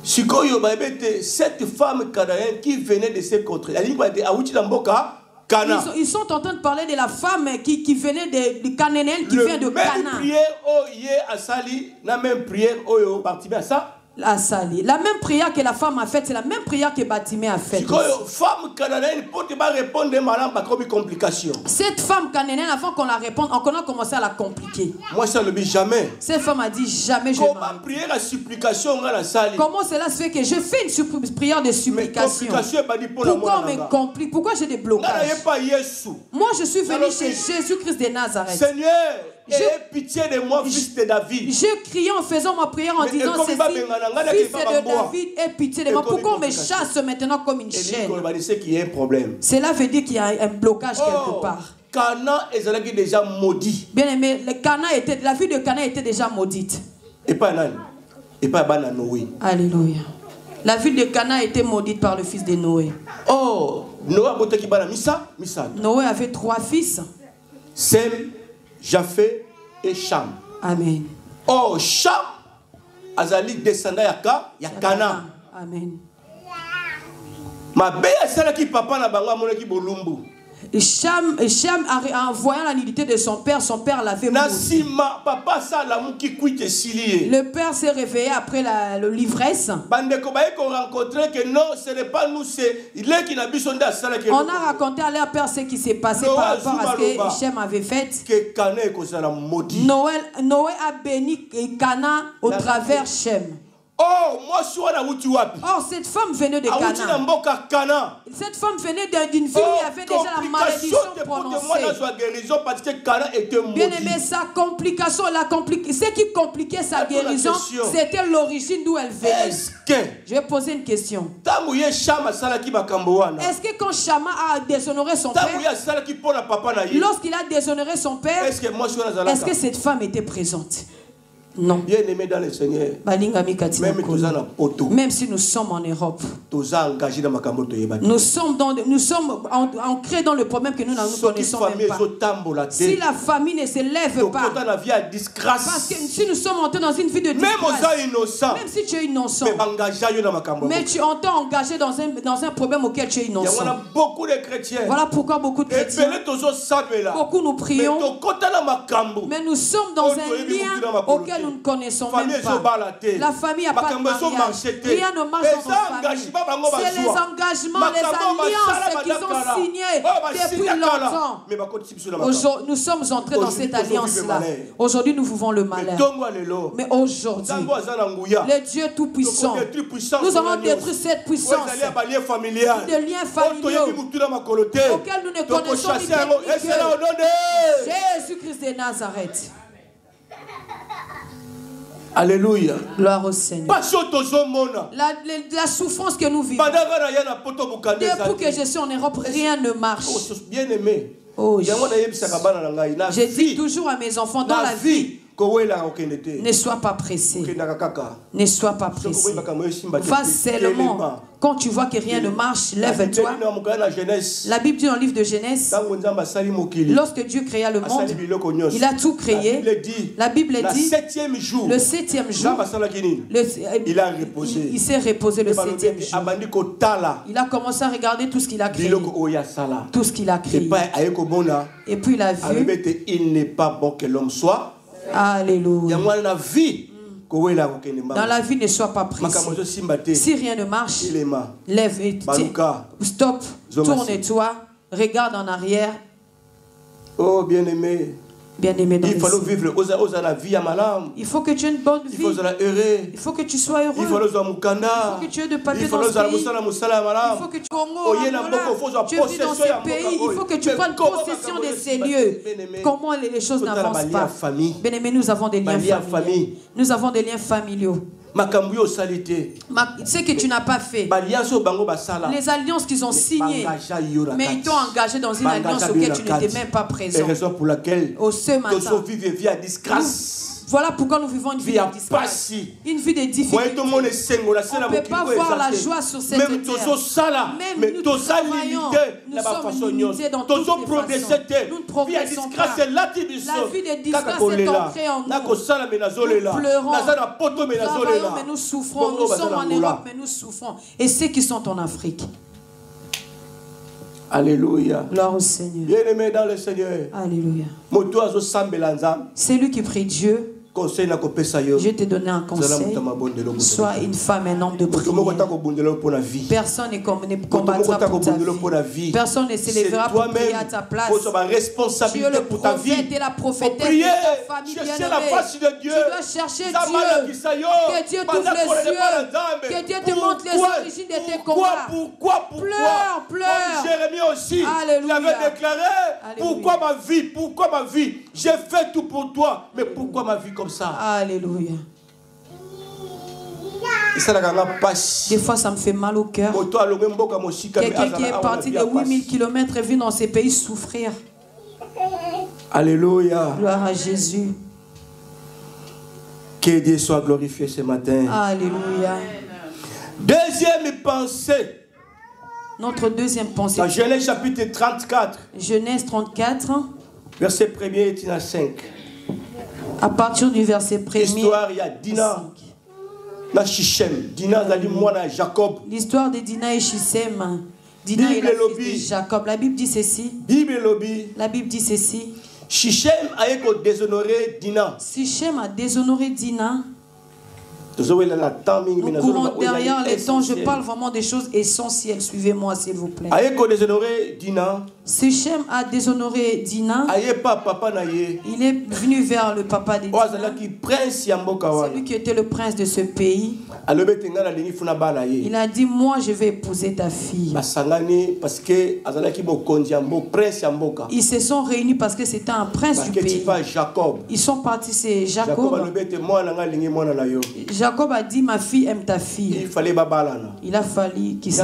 Cette femme cananéenne qui venait de cette contrée, ils sont en train de parler de la femme qui venait de Cananéenne, qui vient de Cana. La sali. La même prière que la femme a faite, c'est la même prière que Batimé a faite. Cette femme cananéenne, avant qu'on la réponde, on a commencé à la compliquer. Moi, ça ne le dit jamais. Cette femme a dit jamais je Comment prier la supplication la salle? Comment cela se fait que je fais une prière de supplication? Pourquoi on me complique? Pourquoi j'ai des blocages? Moi, je suis venu chez Jésus-Christ de Nazareth. Seigneur, aie pitié de moi, fils de David. Je criais en faisant ma prière en disant ceci, fils de David, aie pitié de moi. Pourquoi on me chasse maintenant comme une chaîne? C'est qu'il y a un problème. Cela veut dire qu'il y a un blocage quelque part. Cana est déjà maudit. Bien aimé, la ville de Cana était déjà maudite. Et pas Noé. Alléluia. La ville de Cana était maudite par le fils de Noé. Oh, Noé avait 3 fils. Sem, Japheth et Cham. Amen. Oh, Cham, azali descendant ya Cana. Amen. Ma belle celle qui papa na bango amona ki bolumbu. Cham, en voyant la nudité de son père l'avait maudit. Le père s'est réveillé après l'ivresse. On a raconté à leur père ce qui s'est passé par rapport à ce que Shem avait fait. Noé a béni Cana au travers Shem. Oh, cette femme venait de Cana. Cette femme venait d'une ville où il y avait déjà la malédiction prononcée. Bien aimé, sa complication, ce qui compliquait sa guérison, c'était l'origine d'où elle venait. Je vais poser une question. Est-ce que quand Shama a déshonoré son père, lorsqu'il a déshonoré son père, est-ce que cette femme était présente? Non. Bien aimé dans le Seigneur. Même si nous sommes en Europe, nous sommes ancrés dans le problème que nous ne connaissons même pas. Si la famille ne se lève pas, parce que si nous sommes entrés dans une vie de disgrâce, même si tu es innocent, mais tu entends engagé dans un problème auquel tu es innocent. Voilà beaucoup de chrétiens. Voilà pourquoi beaucoup de chrétiens, beaucoup nous prions, mais nous sommes dans un lien auquel nous ne connaissons même pas. La famille n'a pas de mariage. Rien ne marche dans nos familles. C'est les engagements, les alliances qu'ils ont signées depuis longtemps. Nous sommes entrés dans cette alliance-là. Aujourd'hui, nous vivons le malheur. Mais aujourd'hui, le Dieu Tout-Puissant, nous avons détruit cette puissance de liens familiaux auxquels nous ne connaissons ni Jésus-Christ de Nazareth. Alléluia. Gloire au Seigneur. La souffrance que nous vivons. Depuis que je suis en Europe, rien ne marche. Bien aimé. Oh, je dis toujours à mes enfants, dans la vie, ne sois pas pressé. Ne sois pas pressé. Va seulement. Quand tu vois que rien ne marche, lève-toi. La Bible dit dans le livre de Genèse, lorsque Dieu créa le monde, il a tout créé. La Bible dit, le 7e jour, il a reposé. Il s'est reposé le 7e jour. Il a commencé à regarder tout ce qu'il a créé. Tout ce qu'il a créé. Et puis il a vu, il n'est pas bon que l'homme soit. Alléluia. Dans la vie, ne sois pas pressé. Si rien ne marche, lève et stop, tourne-toi, regarde en arrière. Oh bien-aimé. Bien-aimé, il faut vivre la vie à malam. Il faut que tu aies une bonne vie. Il faut que tu sois heureux. Il faut que tu aies de papier dans ce pays. Il faut que tu vis dans ce pays. Il faut que tu prennes possession de ces lieux. Comment les choses n'avancent pas. Bien-aimé, nous avons des liens familiaux. Nous avons des liens familiaux. Ce que tu n'as pas fait, les alliances qu'ils ont signées, mais ils t'ont engagé dans une alliance auquel tu n'étais même pas présent. Raison pour laquelle voilà pourquoi nous vivons une vie de disgrâce, une vie de difficulté. On ne peut pas voir la joie sur cette terre. Même nous travaillons, nous sommes limités dans toutes les façons. Nous ne progressons pas. La vie de disgrâce est ancrée en nous. Nous pleurons, nous travaillons, mais nous souffrons. Nous sommes en Europe, mais nous souffrons. Et ceux qui sont en Afrique. Alléluia. Gloire au Seigneur. Bien-aimé dans le Seigneur. Alléluia. C'est lui qui prie Dieu. Je t'ai donné un conseil. Sois une femme, un homme de prière. Personne ne combattra pour ta vie. Personne ne s'élèvera pour prier à ta place. Tu es le prophète et la prophétesse de ta famille bien-aimée. Tu dois chercher Dieu. Que Dieu t'ouvre les yeux. Que Dieu te montre les origines de tes combats. Pleure, pleure. Jérémie aussi, il avait déclaré, pourquoi ma vie, j'ai fait tout pour toi, mais pourquoi ma vie comme ça? Alléluia. Des fois, ça me fait mal au cœur. Quelqu'un qui est parti de 8000 km et vient dans ces pays souffrir. Alléluia. Gloire à Jésus. Que Dieu soit glorifié ce matin. Alléluia. Deuxième pensée. Notre deuxième pensée. Dans Genèse chapitre 34. Genèse 34. Verset 1er et 5. À partir du verset 1er. L'histoire, il y a Dina. Na Shichem. Dina a dit moi na Jacob. L'histoire de Dina et Shichem. Dina est la fille de Jacob. La Bible dit ceci. La Bible dit ceci. Shichem a déshonoré Dina. Shichem a déshonoré Dina. Nous courons derrière les temps. Je parle vraiment des choses essentielles. Suivez-moi s'il vous plaît. Shichem a déshonoré Dina. Il est venu vers le papa de Dina. Celui qui était le prince de ce pays. Il a dit moi je vais épouser ta fille. Ils se sont réunis parce que c'était un prince du pays. Ils sont partis, c'est Jacob. Jacob a dit ma fille aime ta fille. Il a fallu qu'il se...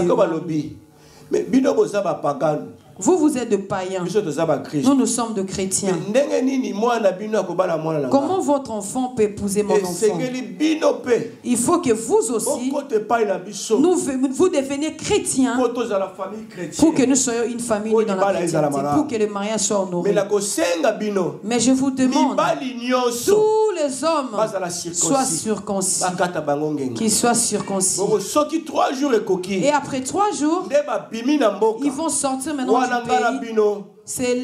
Vous êtes de païens. Nous sommes de chrétiens. Comment votre enfant peut épouser mon enfant? Il faut que vous aussi, vous deveniez chrétiens pour que nous soyons une famille dans la chrétienté, pour que le mariage soit honoré. Mais je vous demande, tous les hommes soient circoncis. Qu'ils soient circoncis. Et après 3 jours, ils vont sortir maintenant. C'est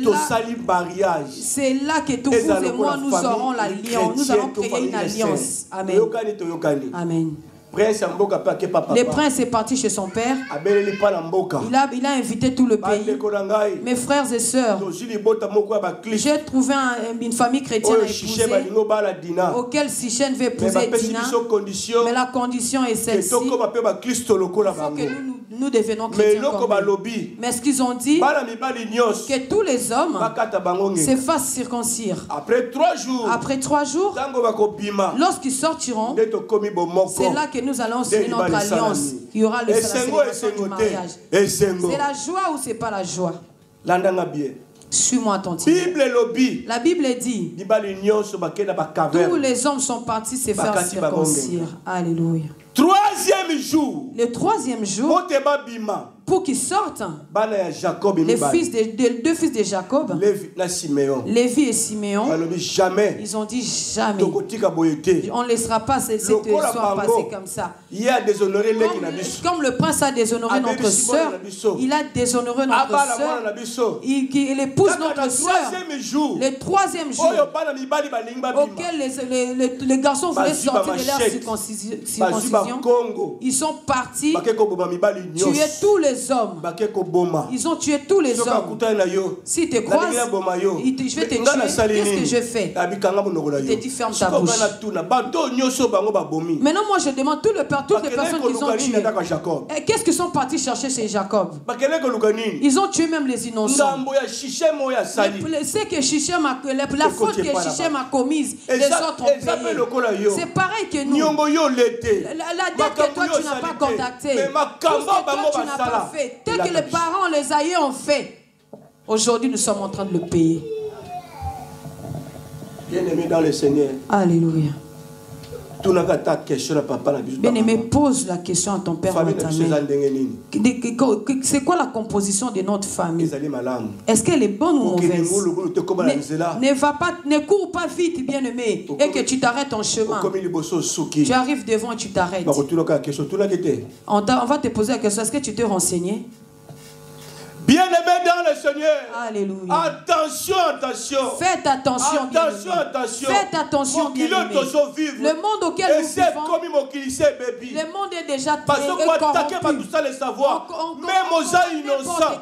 là que tous vous et moi nous aurons l'alliance. Nous allons créer une alliance. Amen. Amen. Le prince est parti chez son père. Il a invité tout le pays. Mes frères et sœurs, j'ai trouvé une famille chrétienne à épouser, auquel Shichem veut épouser Dina. Mais la condition est celle-ci. Il faut que nous devenons chrétiens comme eux. Mais ce qu'ils ont dit, que tous les hommes se fassent circoncire. Après 3 jours, lorsqu'ils sortiront, c'est là que nous allons signer notre alliance. Il y aura la célébration du mariage. C'est la joie ou c'est pas la joie? Suis-moi attentivement. La Bible dit tous les hommes sont partis se faire circoncire. Alléluia. Le troisième jour, pour qu'ils sortent, les deux fils de Jacob, Lévi et Siméon, ils ont dit jamais. On ne laissera pas cette histoire passer comme ça. Comme le prince a déshonoré notre soeur, il a déshonoré notre soeur, il épouse notre soeur. Le troisième jour, auquel les garçons voulaient sortir de leur circoncision, ils sont partis tuer tous les hommes. Ils ont tué tous les hommes. Si tu te croises, je vais te tuer. Qu'est-ce que je fais? Il te dit ferme ta bouche. Maintenant moi je demande toutes les personnes qu'ils ont tuées. Qu'est-ce qu'ils sont partis chercher chez Jacob? Ils ont tué même les innocents. C'est que Shichem la faute que Shichem a commise, les autres ont payé. C'est pareil que nous. La dette que toi tu n'as pas contactée, tout ce que toi tu n'as pas fait, tel que les parents, les aïeux ont fait, aujourd'hui nous sommes en train de le payer. Bien-aimé dans le Seigneur. Alléluia. Bien-aimé, pose la question à ton père ou à ta mère. C'est quoi la composition de notre famille? Est-ce qu'elle est bonne ou mauvaise? Ne cours pas vite, bien-aimé, et que tu t'arrêtes en chemin. Tu arrives devant et tu t'arrêtes. On va te poser la question. Est-ce que tu t'es renseigné? Bien-aimés dans le Seigneur. Alléluia. Attention, attention. Faites attention. Attention, attention. Faites attention, bien-aimés. Le monde auquel nous vivons, le monde est déjà très corrompu.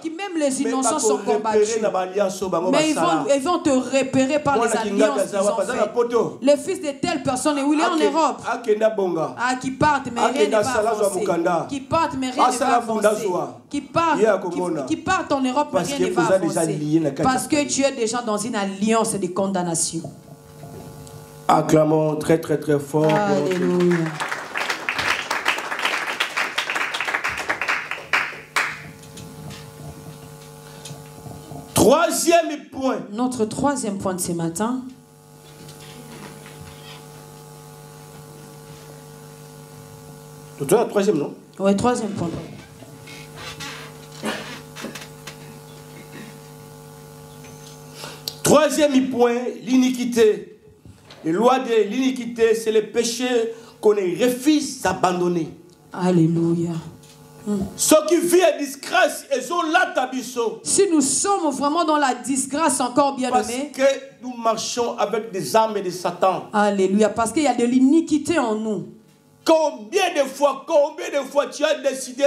Même les innocents sont combattus. Mais ils vont te repérer par les alliances qu'ils ont faites. Les fils de telles personnes, où il est en Europe, qui partent mais rien ne va avancer. Qui partent mais rien ne va avancer. Qui partent en Europe mais rien ne va avancer. Parce que tu es déjà dans une alliance de condamnation. Acclamons très très très fort. Alléluia. Troisième point. Notre troisième point de ce matin. Tu as le troisième, non? Oui, troisième point. Troisième point, l'iniquité. Les lois de l'iniquité, c'est le péché qu'on refuse d'abandonner. Alléluia. Ceux qui vivent à disgrâce, ils ont la tabisso. Si nous sommes vraiment dans la disgrâce encore bien aimés, parce que nous marchons avec des armes de Satan. Alléluia. Parce qu'il y a de l'iniquité en nous. Combien de fois tu as décidé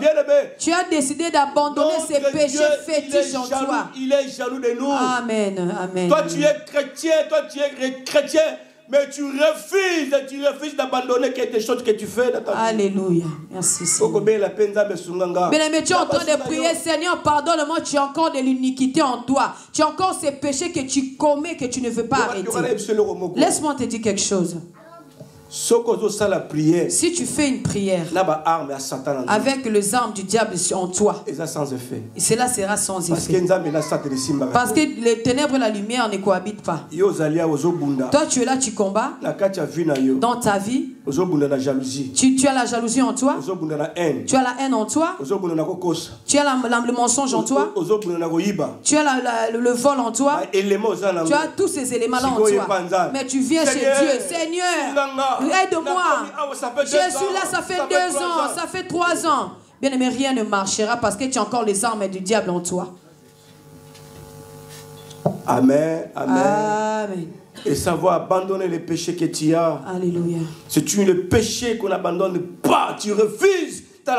bien aimé? Tu as décidé d'abandonner ces péchés fétiches en toi. Il est jaloux de nous. Amen, amen. Toi tu es chrétien, mais tu refuses d'abandonner quelque chose que tu fais dans ta vie. Alléluia. Merci Seigneur. Bien aimé, tu es en train de prier, Seigneur, pardonne-moi, tu as encore de l'iniquité en toi. Tu as encore ces péchés que tu commets, que tu ne veux pas arrêter. Laisse-moi te dire quelque chose. Si tu fais une prière avec les armes du diable en toi, cela sera sans effet. Parce que les ténèbres et la lumière ne cohabitent pas. Toi tu es là, tu combats dans ta vie. Tu as la jalousie en toi. Tu as la haine en toi. Tu as le mensonge en toi. Tu as le vol en toi. Tu as tous ces éléments-là en toi. Mais tu viens chez Dieu. Seigneur, aide-moi. Je suis là, ça fait 2 ans, ça fait 3 ans. Bien aimé, rien ne marchera parce que tu as encore les armes du diable en toi. Amen, amen. Amen. Et savoir abandonner les péchés que tu as. Alléluia. C'est le péché qu'on n'abandonne pas. Tu refuses. Mais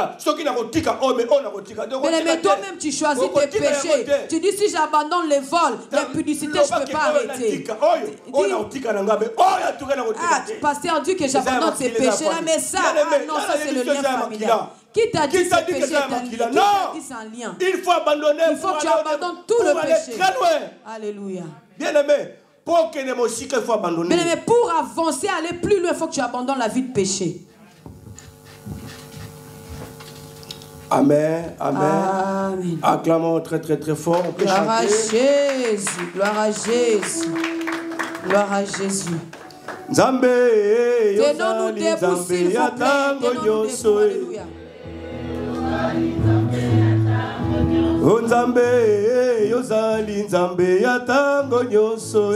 toi-même tu choisis tes péchés. Tu dis si j'abandonne les vols, les publicités, je ne peux pas arrêter. Pasteur dit que j'abandonne ces péchés-là, mais ça, non, ça c'est le lien familial. Qui t'a dit ces péchés? Qui t'a dit c'est un lien? Il faut abandonner. Il faut que tu abandonnes tout le péché. Alléluia. Bien aimé, il faut abandonner. Bien aimé, pour avancer, aller plus loin, il faut que tu abandonnes la vie de péché. Amen, amen. Amen. Acclamons très très très fort. On peut gloire à Jésus, gloire à Jésus, gloire à Jésus. Nzambe, tenons-nous debout s'il vous plaît. Tenons-nous debout, alléluia. Oh Nzambe, yozali Nzambe ya tango nyoso.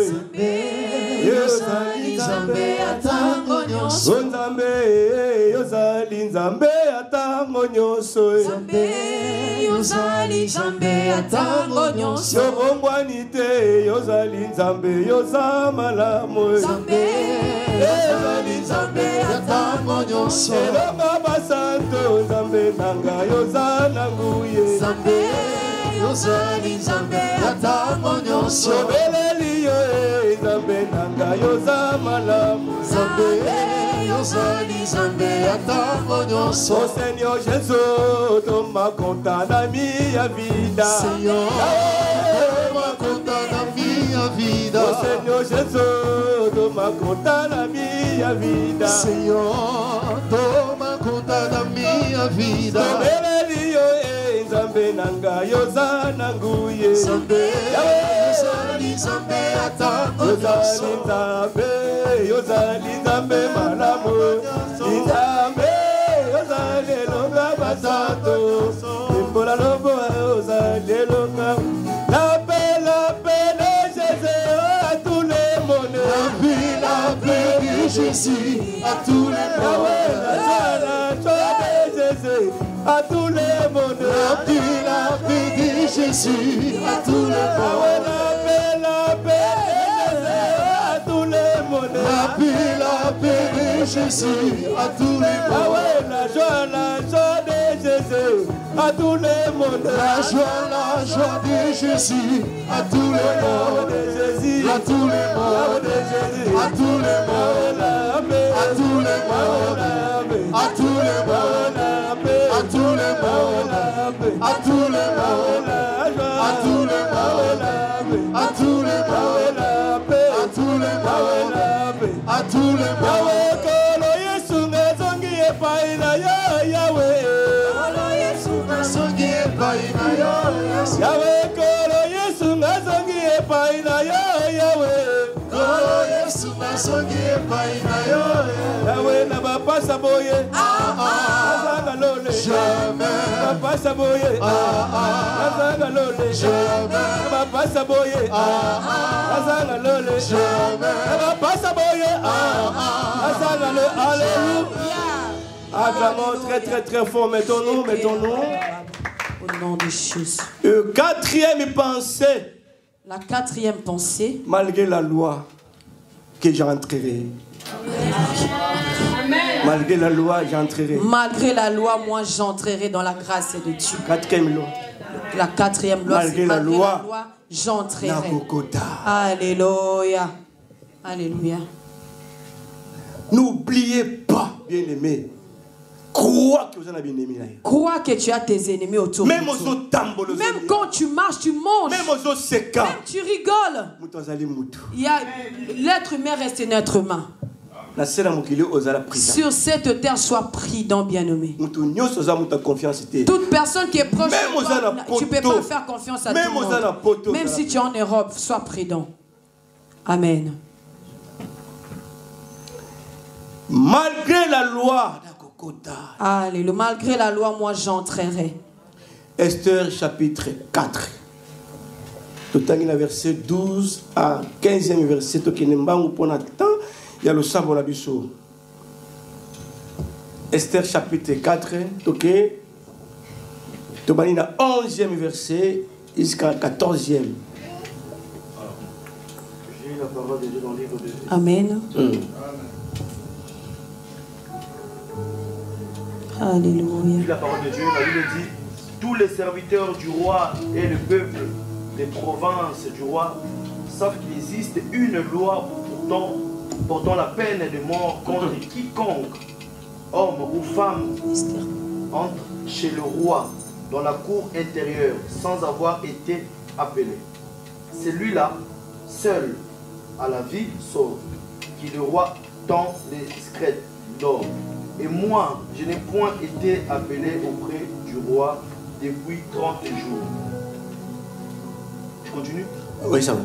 Yozali Nzambe ya tango nyoso. Oh Nzambe, yozali Nzambe ya tango nyoso. Yozali Nzambe ya tango nyoso. Yobongwani te, yozali Nzambe yoza malamu. Yozali Nzambe ya tango nyoso. Elonga basanto Nzambe nanga yoza nanguye. Yozali Nzambe ya tango nyoso. Yobeleli yo Nzambe nanga yoza malamu. Yozali Nzambe ya tango nyoso. Oh Seigneur Jésus, toma conta na minha vida. Senhor, toma conta na minha vida. Oh Senhor Jesus, toma conta na minha vida. Senhor, toma conta da minha vida. Yobeleli yo Nzambe nanga yoza nanguye. Yozali Nzambe ya tango nyoso. Yozali Nzambe malamu. Nzambe yozali longa basato. Imbola lobo yozali longa. La paix de Jésus à tous les mondes. La paix de Jésus à tous les mondes. La joie de Jésus à tous les mondes. Jésus à tous les mondes. La paix de Jésus à tous les mondes. La joie de Jésus à tous les mondes. La joie de Jésus à tous les mondes. À tous les mondes. À tous les mondes. À tous les mondes. À tous les mondes. À tous les mondes. À tous les mondes. À tous les mondes. À tous les mondes. À tous les mondes. À tous les mondes. Yahweh, kolo Yesu ngazongi epai na yo, Yahweh. Kolo Yesu ngazongi epai na yo, Yahweh na bapasa boye. Azanga lole. Jamais. Bapasa boye. Azanga lole. Jamais. Bapasa boye. Azanga lole. Jamais. Bapasa boye. Azanga lole. Alléluia. Acclamons très fort. Mettons-nous. Au nom de Jésus. Quatrième pensée. La quatrième pensée. Malgré la loi, que j'entrerai. Malgré la loi, j'entrerai. Malgré la loi, moi j'entrerai dans la grâce de Dieu. Quatrième loi. La quatrième loi, malgré la loi, j'entrerai. Alléluia. Alléluia. N'oubliez pas, bien-aimés. Crois que vous en avez bien aimé. Crois que tu as tes ennemis autour de toi. Même quand tu marches, tu manges. Même tu rigoles. Il y a l'être humain reste un être humain. Sur cette terre, sois prudent, bien-aimé. Toute personne qui est proche de toi, tu ne peux pas faire confiance à tout le monde. Même si tu es en Europe, sois prudent. Amen. Malgré la loi, alléluia. Malgré la loi, moi j'entrerai. Esther chapitre 4. Tout à l'heure, verset 12 à 15e verset. Il y a le sabre la biso. Esther chapitre 4. Ok. Tout à l'heure, 11e verset jusqu'à 14e. J'ai la parole de Dieu dans le livre de Dieu. Amen. Alléluia. La parole de Dieu, la Bible dit, tous les serviteurs du roi et le peuple des provinces du roi savent qu'il existe une loi portant la peine de mort contre quiconque, homme ou femme, entre chez le roi dans la cour intérieure sans avoir été appelé. Celui-là, seul à la vie sauve, qui le roi tend les secrets d'or. Et moi, je n'ai point été appelé auprès du roi depuis 30 jours. Tu continues? Oui, ça va.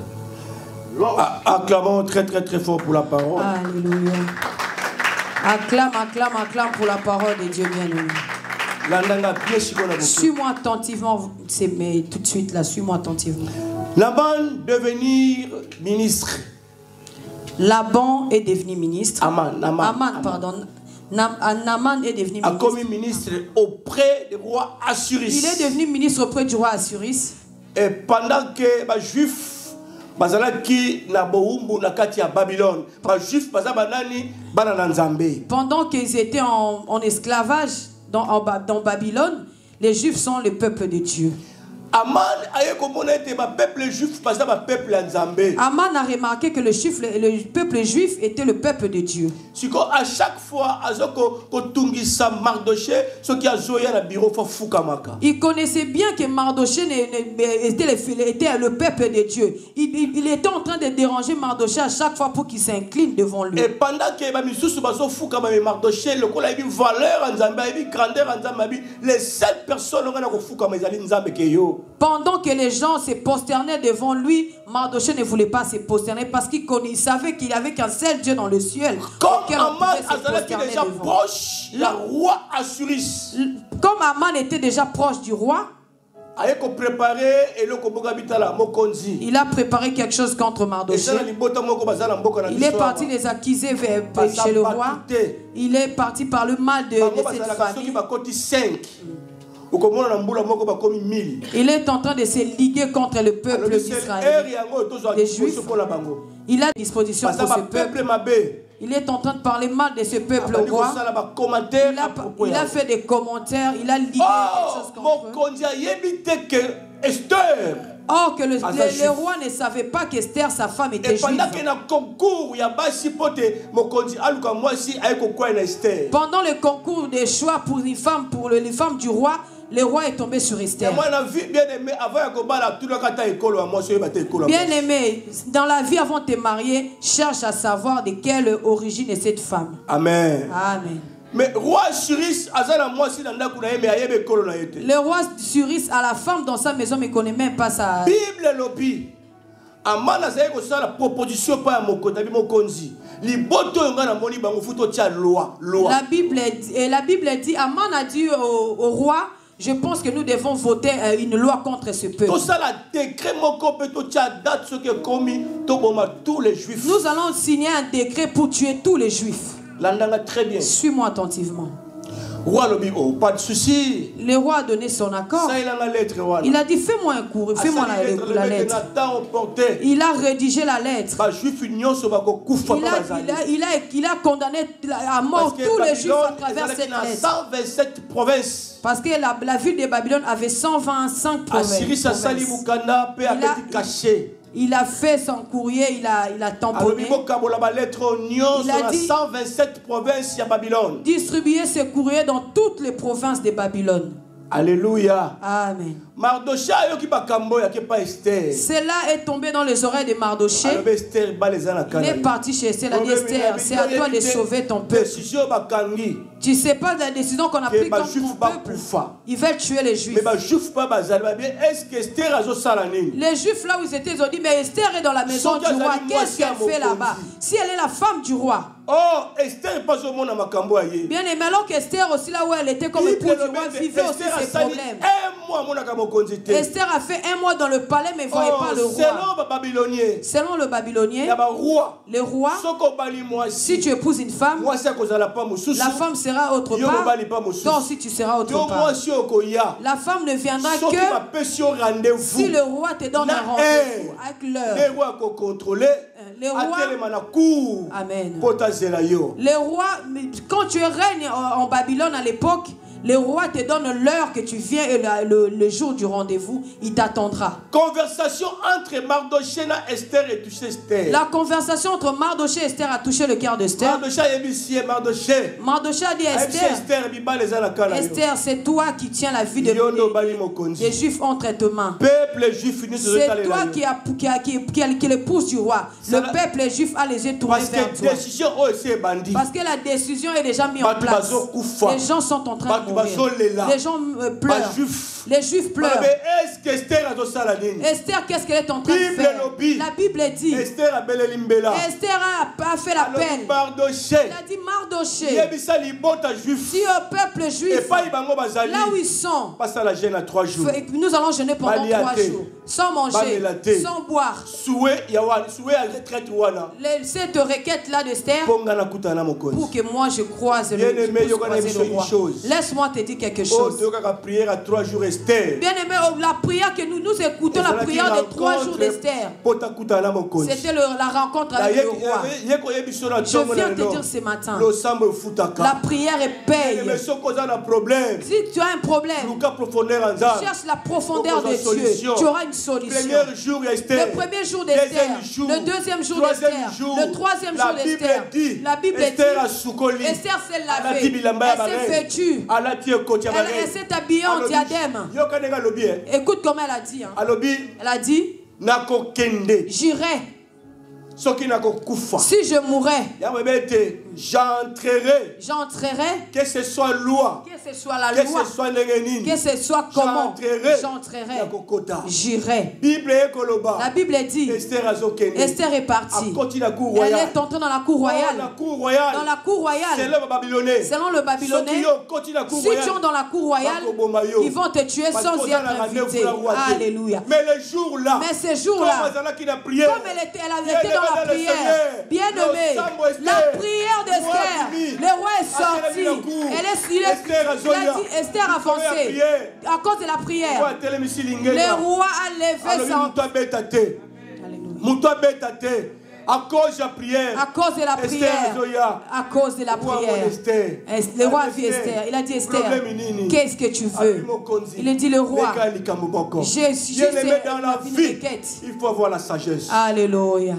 Acclamons très fort pour la parole. Alléluia. Acclame pour la parole de Dieu bien-aimé. Suis-moi attentivement, mais tout de suite là, suis-moi attentivement. Laban devenir ministre. Laban est devenu ministre. Aman, pardon. Naaman est devenu ministre. Comme ministre auprès du roi Assuris. Il est devenu ministre auprès du roi Assuris. Et pendant que les Juifs pendant qu'ils étaient en esclavage dans Babylone, les Juifs sont le peuple de Dieu. Aman a remarqué que le peuple juif était le peuple de Dieu. À chaque fois, il connaissait bien que Mardoché était le peuple de Dieu. Il était en train de déranger Mardoché à chaque fois pour qu'il s'incline devant lui. Et pendant que les 7 personnes pendant que les gens se prosternaient devant lui, Mardoché ne voulait pas se prosterner parce qu'il savait qu'il n'y avait qu'un seul Dieu dans le ciel. Comme Aman était déjà proche du roi Assuris. Comme Aman était déjà proche du roi, il a préparé quelque chose contre Mardoché. Il est parti les accuser chez le roi. Il est parti par le mal de cette famille. Il est en train de se liguer contre le peuple d'Israël. Les Juifs, il a disposition pour ce peuple. Il est en train de parler mal de ce peuple roi. Il a fait des commentaires, il a ligué des choses contre eux. Or que le roi ne savait pas qu'Esther, sa femme, était juive. Pendant le concours des choix pour les femmes du roi, le roi est tombé sur Esther. Bien aimé, dans la vie avant de te marier, cherche à savoir de quelle origine est cette femme. Amen. Amen. Mais roi Suris, le roi Suris a la femme dans sa maison, mais ne connaît même pas sa. Bible lobby. Amana zaye ko sala proposition pa mokonzi mokonzi. Liboto ngana moni bango futo tia loi. La Bible dit Aman a dit au roi, je pense que nous devons voter une loi contre ce peuple. Nous allons signer un décret pour tuer tous les juifs. Très bien. Suis-moi attentivement. Oh, pas de souci. Le roi a donné son accord. Il a dit fais-moi un cours, fais-moi la lettre. Il a rédigé la lettre. Il a condamné à mort tous les juifs à travers cette lettre. 127 provinces. Parce que la ville de Babylone avait 125 provinces. Il a fait son courrier, il a tamponné. Il a dit 127 provinces à Babylone. Distribuer ce courrier dans toutes les provinces de Babylone. Alléluia. Amen. Cela est tombé dans les oreilles de Mardoché. Il est parti chez Esther. Il a dit Esther, c'est à toi de sauver ton peuple. Tu ne sais pas de la décision qu'on a prise contre ton peuple. Ils veulent tuer les Juifs. Les Juifs là où ils étaient, ils ont dit mais Esther est dans la maison du roi. Qu'est-ce qu'elle fait là-bas? Si elle est la femme du roi. Oh, Esther pas au monde à Makambo. Bien aimé, alors qu'Esther aussi là où elle était comme épouse du roi vivait aussi ses problèmes. Esther a fait 1 mois dans le palais mais ne voyait pas le roi. Selon le Babylonien, le roi, si tu épouses une femme, la femme sera autre part. Toi aussi tu seras autre part. La femme ne viendra que si le roi te donne un rendez-vous avec l'heure. Les rois, amen. Les rois, quand tu règnes en Babylone à l'époque, le roi te donne l'heure que tu viens et le jour du rendez-vous, il t'attendra. Conversation entre Mardoché et Esther et touché Esther. La conversation entre Mardoché et Esther a touché le cœur d'Esther. Mardoché a dit Esther, c'est toi qui tiens la vie des Juifs entre tes mains. C'est toi qui est l'épouse du roi. Le peuple juif a les yeux tournés vers toi. Parce que la décision est déjà mise en place. Les gens sont en train de mourir. Les gens pleurent. Les Juifs pleurent. Esther, qu'est-ce qu'elle est en train de faire? La Bible dit Esther a fait la peine. Il a dit Mardoché, si au peuple juif, là où ils sont, nous allons jeûner pendant 3 jours, sans manger, sans boire. Cette requête-là d'Esther, pour que moi je croise le roi. Laisse-moi te dire quelque chose. Bien aimé, la prière que nous écoutons, la prière des 3 jours d'Esther, c'était la rencontre avec le roi. Je viens te dire ce matin, la prière est paye. Si tu as un problème, cherche la profondeur de Dieu, tu auras une solution. Le premier jour d'Esther, le deuxième jour d'Esther, le troisième jour d'Esther, la Bible dit Esther s'est lavée, elle s'est vêtue, elle s'est habillée en diadème. Écoute comment elle a dit. Elle a dit j'irai. Si je mourrais, j'entrerai. Que ce soit loi, que ce soit la loi, que ce soit comment, j'entrerai. J'irai. La Bible dit Esther est partie. Elle est entrée dans la cour royale. Dans la cour royale, selon le Babylonais, si tu es dans la cour royale, ils vont te tuer sans y être invité. Alléluia. Mais ces jours-là, comme elle avait été dans la prière, bien aimé, la prière d'Esther, le roi est sorti. Il a dit, Esther a foncé à cause de la prière. Le roi a levé son... À cause de la prière. À cause de la prière. À cause de la prière. Le roi a vu Esther. Il a dit, Esther, qu'est-ce que tu veux? Il a dit, le roi, je suis dans la vie. Il faut avoir la sagesse. Alléluia.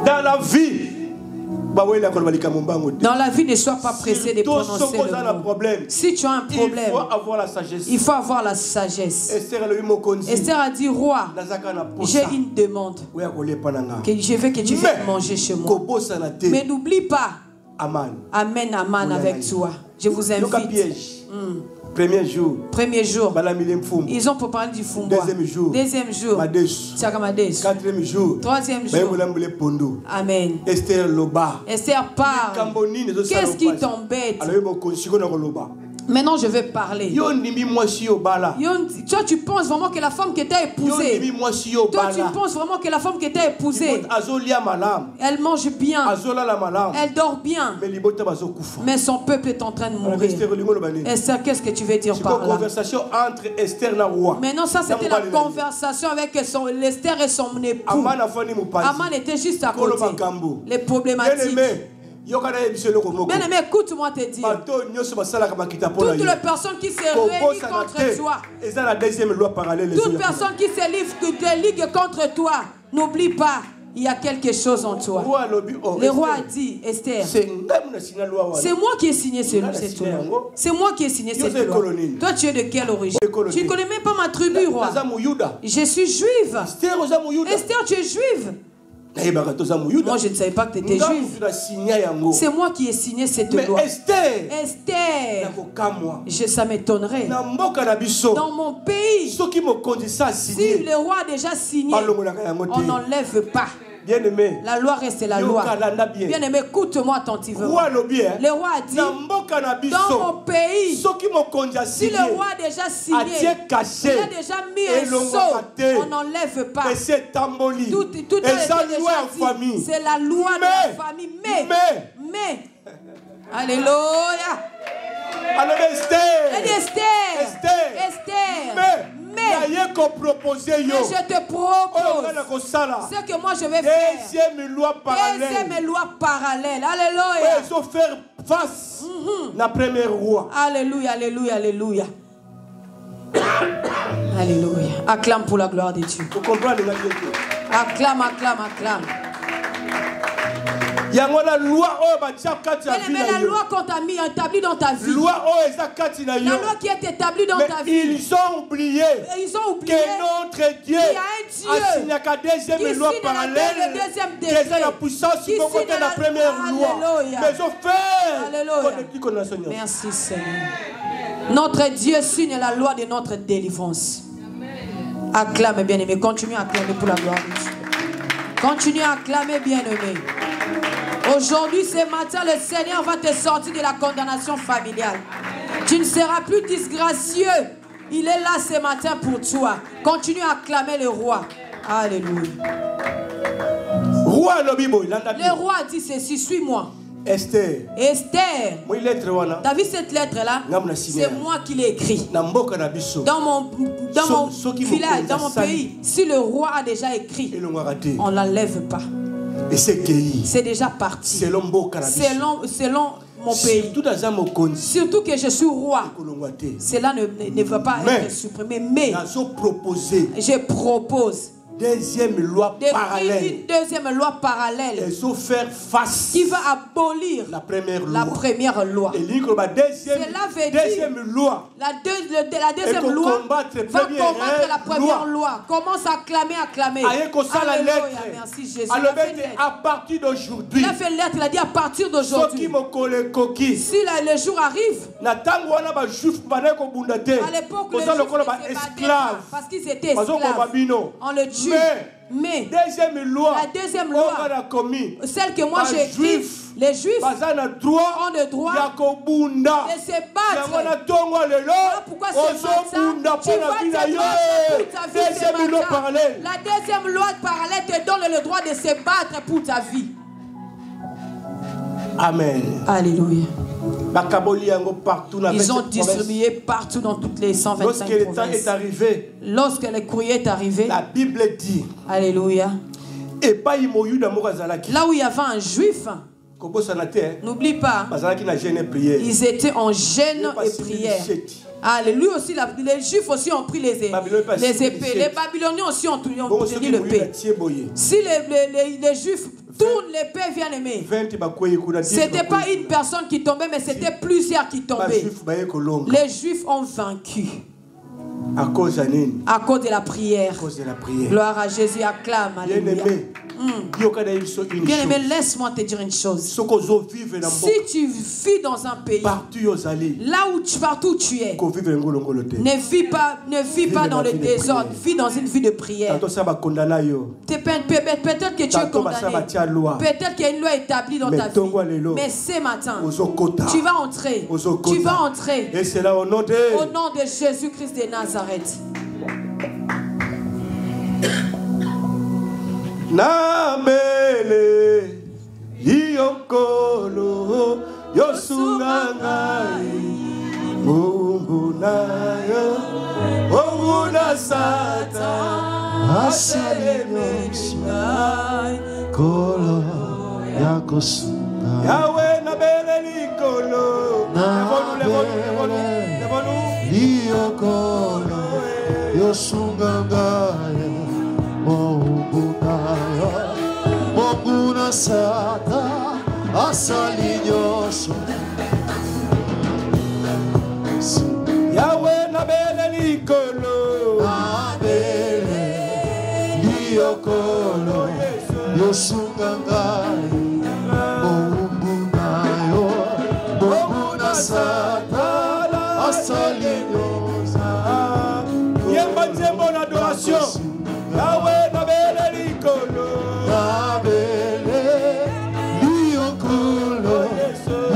Dans la vie. Dans la vie, ne sois pas pressé de prononcer le mot. Si tu as un problème, il faut avoir la sagesse. Il faut avoir la sagesse. Esther a dit, roi, j'ai une demande. Que je veux que tu viennes manger chez moi. Mais n'oublie pas. Amène Aman avec toi. Je vous invite. Premier jour. Ils ont préparé du fumba. Deuxième jour. Quatrième jour. Troisième jour. Amen. Esther Loba. Esther parle. Qu'est-ce qui t'embête? Maintenant, je vais parler. Toi, tu penses vraiment que la femme qui t'a épousée, elle mange bien, elle dort bien, mais son peuple est en train de mourir. Esther, qu'est-ce que tu veux dire par là? Maintenant, ça c'était la conversation avec Esther et son époux. Aman était juste à côté. Les problématiques. Bien-aimé, écoute-moi te dire. Toutes les personnes qui se réunissent contre toi, toute personne qui se ligue contre toi, n'oublie pas, il y a quelque chose en toi. Le roi a dit, Esther, c'est moi qui ai signé cette loi. C'est moi qui ai signé cette loi. Toi, tu es de quelle origine? Tu ne connais même pas ma tribu, roi. Je suis juive. Esther, tu es juive. Moi, je ne savais pas que tu étais juif. C'est moi qui ai signé cette loi. Esther, ça m'étonnerait. Dans mon pays, si le roi a déjà signé, on n'enlève pas. Bien-aimé, la loi reste la loi. Bien-aimé, écoute-moi attentivement. Le roi a dit, dans mon pays, si le roi a déjà signé, il a déjà mis un sceau, on n'enlève pas. Tout a été déjà dit. C'est la loi de la famille. Mais, alléluia. Esther. Mais je te propose ce que moi je vais faire. Deuxième loi parallèle. Alléluia. Il faut faire face à la première roi. Alléluia. Acclame pour la gloire de Dieu. Vous comprenez? Acclame. La loi qu'on t'a mis établie dans ta vie. La loi qui est établie dans ta vie. Ils ont oublié que notre Dieu a signé la deuxième loi parallèle, qui est la puissance qui est la première loi. Mais je fais. Merci Seigneur. Notre Dieu signe la loi de notre délivrance. Acclame, bien-aimé. Continue à acclamer pour la gloire de Dieu. Continue à acclamer, bien-aimé. Aujourd'hui, ce matin, le Seigneur va te sortir de la condamnation familiale. Tu ne seras plus disgracieux. Il est là ce matin pour toi. Continue à acclamer le roi. Alléluia. Le roi a dit ceci, suis-moi. Esther. T'as vu cette lettre-là? C'est moi qui l'ai écrit. Dans mon village, dans mon pays, si le roi a déjà écrit, on ne l'enlève pas. C'est déjà parti. Selon mon pays. Surtout que je suis roi. Cela ne va pas être supprimé. Mais je propose deuxième loi parallèle. Une deuxième loi parallèle. Il faut faire face. Qui va abolir la première loi. Et cela veut dire deuxième loi. La deuxième loi va combattre la première loi. Commence à acclamer. Alléluia. Merci Jésus. À partir d'aujourd'hui. Il a fait une lettre, il a dit à partir d'aujourd'hui. Si le jour arrive. À l'époque, les Juifs n'étaient pas parce qu'ils étaient esclaves. On le tue. Mais la deuxième loi, celle que moi j'ai écrite, Les Juifs ont le droit de se battre. Voilà pourquoi ce matin, tu vas te battre pour ta vie ce matin. La deuxième loi parallèle te donne le droit de se battre pour ta vie. Amen. Alléluia. Ils ont distribué partout dans toutes les 125 provinces. Lorsque le temps est arrivé, lorsque le courrier est arrivé, la Bible dit, alléluia, là où il y avait un juif, n'oublie pas, ils étaient en jeûne et prière. Lui aussi, les Juifs aussi ont pris les épées. Les Babyloniens aussi ont tenu l'épée. Si les Juifs tournent l'épée, bien aimé, c'était pas une personne qui tombait, mais c'était plusieurs qui tombaient. Les Juifs ont vaincu. À cause de la prière. Gloire à Jésus, acclame. Alléluia. Bien-aimé, laisse-moi te dire une chose. Si tu vis dans un pays, là où partout tu es, ne vis pas dans le désordre, vis dans une vie de prière. Peut-être que tu es condamné, peut-être qu'il y a une loi établie dans ta vie, mais ce matin, tu vas entrer. Et c'est là au nom de Jésus-Christ de Nazareth. Namele yokolo yosungangai Mungu nayo Mungu na sata asalimosai kolo yakosunga Yahweh nabele likolo levonu yokolo yosungangai Mungu na sata asalinyoso Yahweh nabele likolo nabele liokolo yosungangai Mungu na sata asalinyoso Yemba nzembo na adoration Yahweh nabele likolo nabele liokolo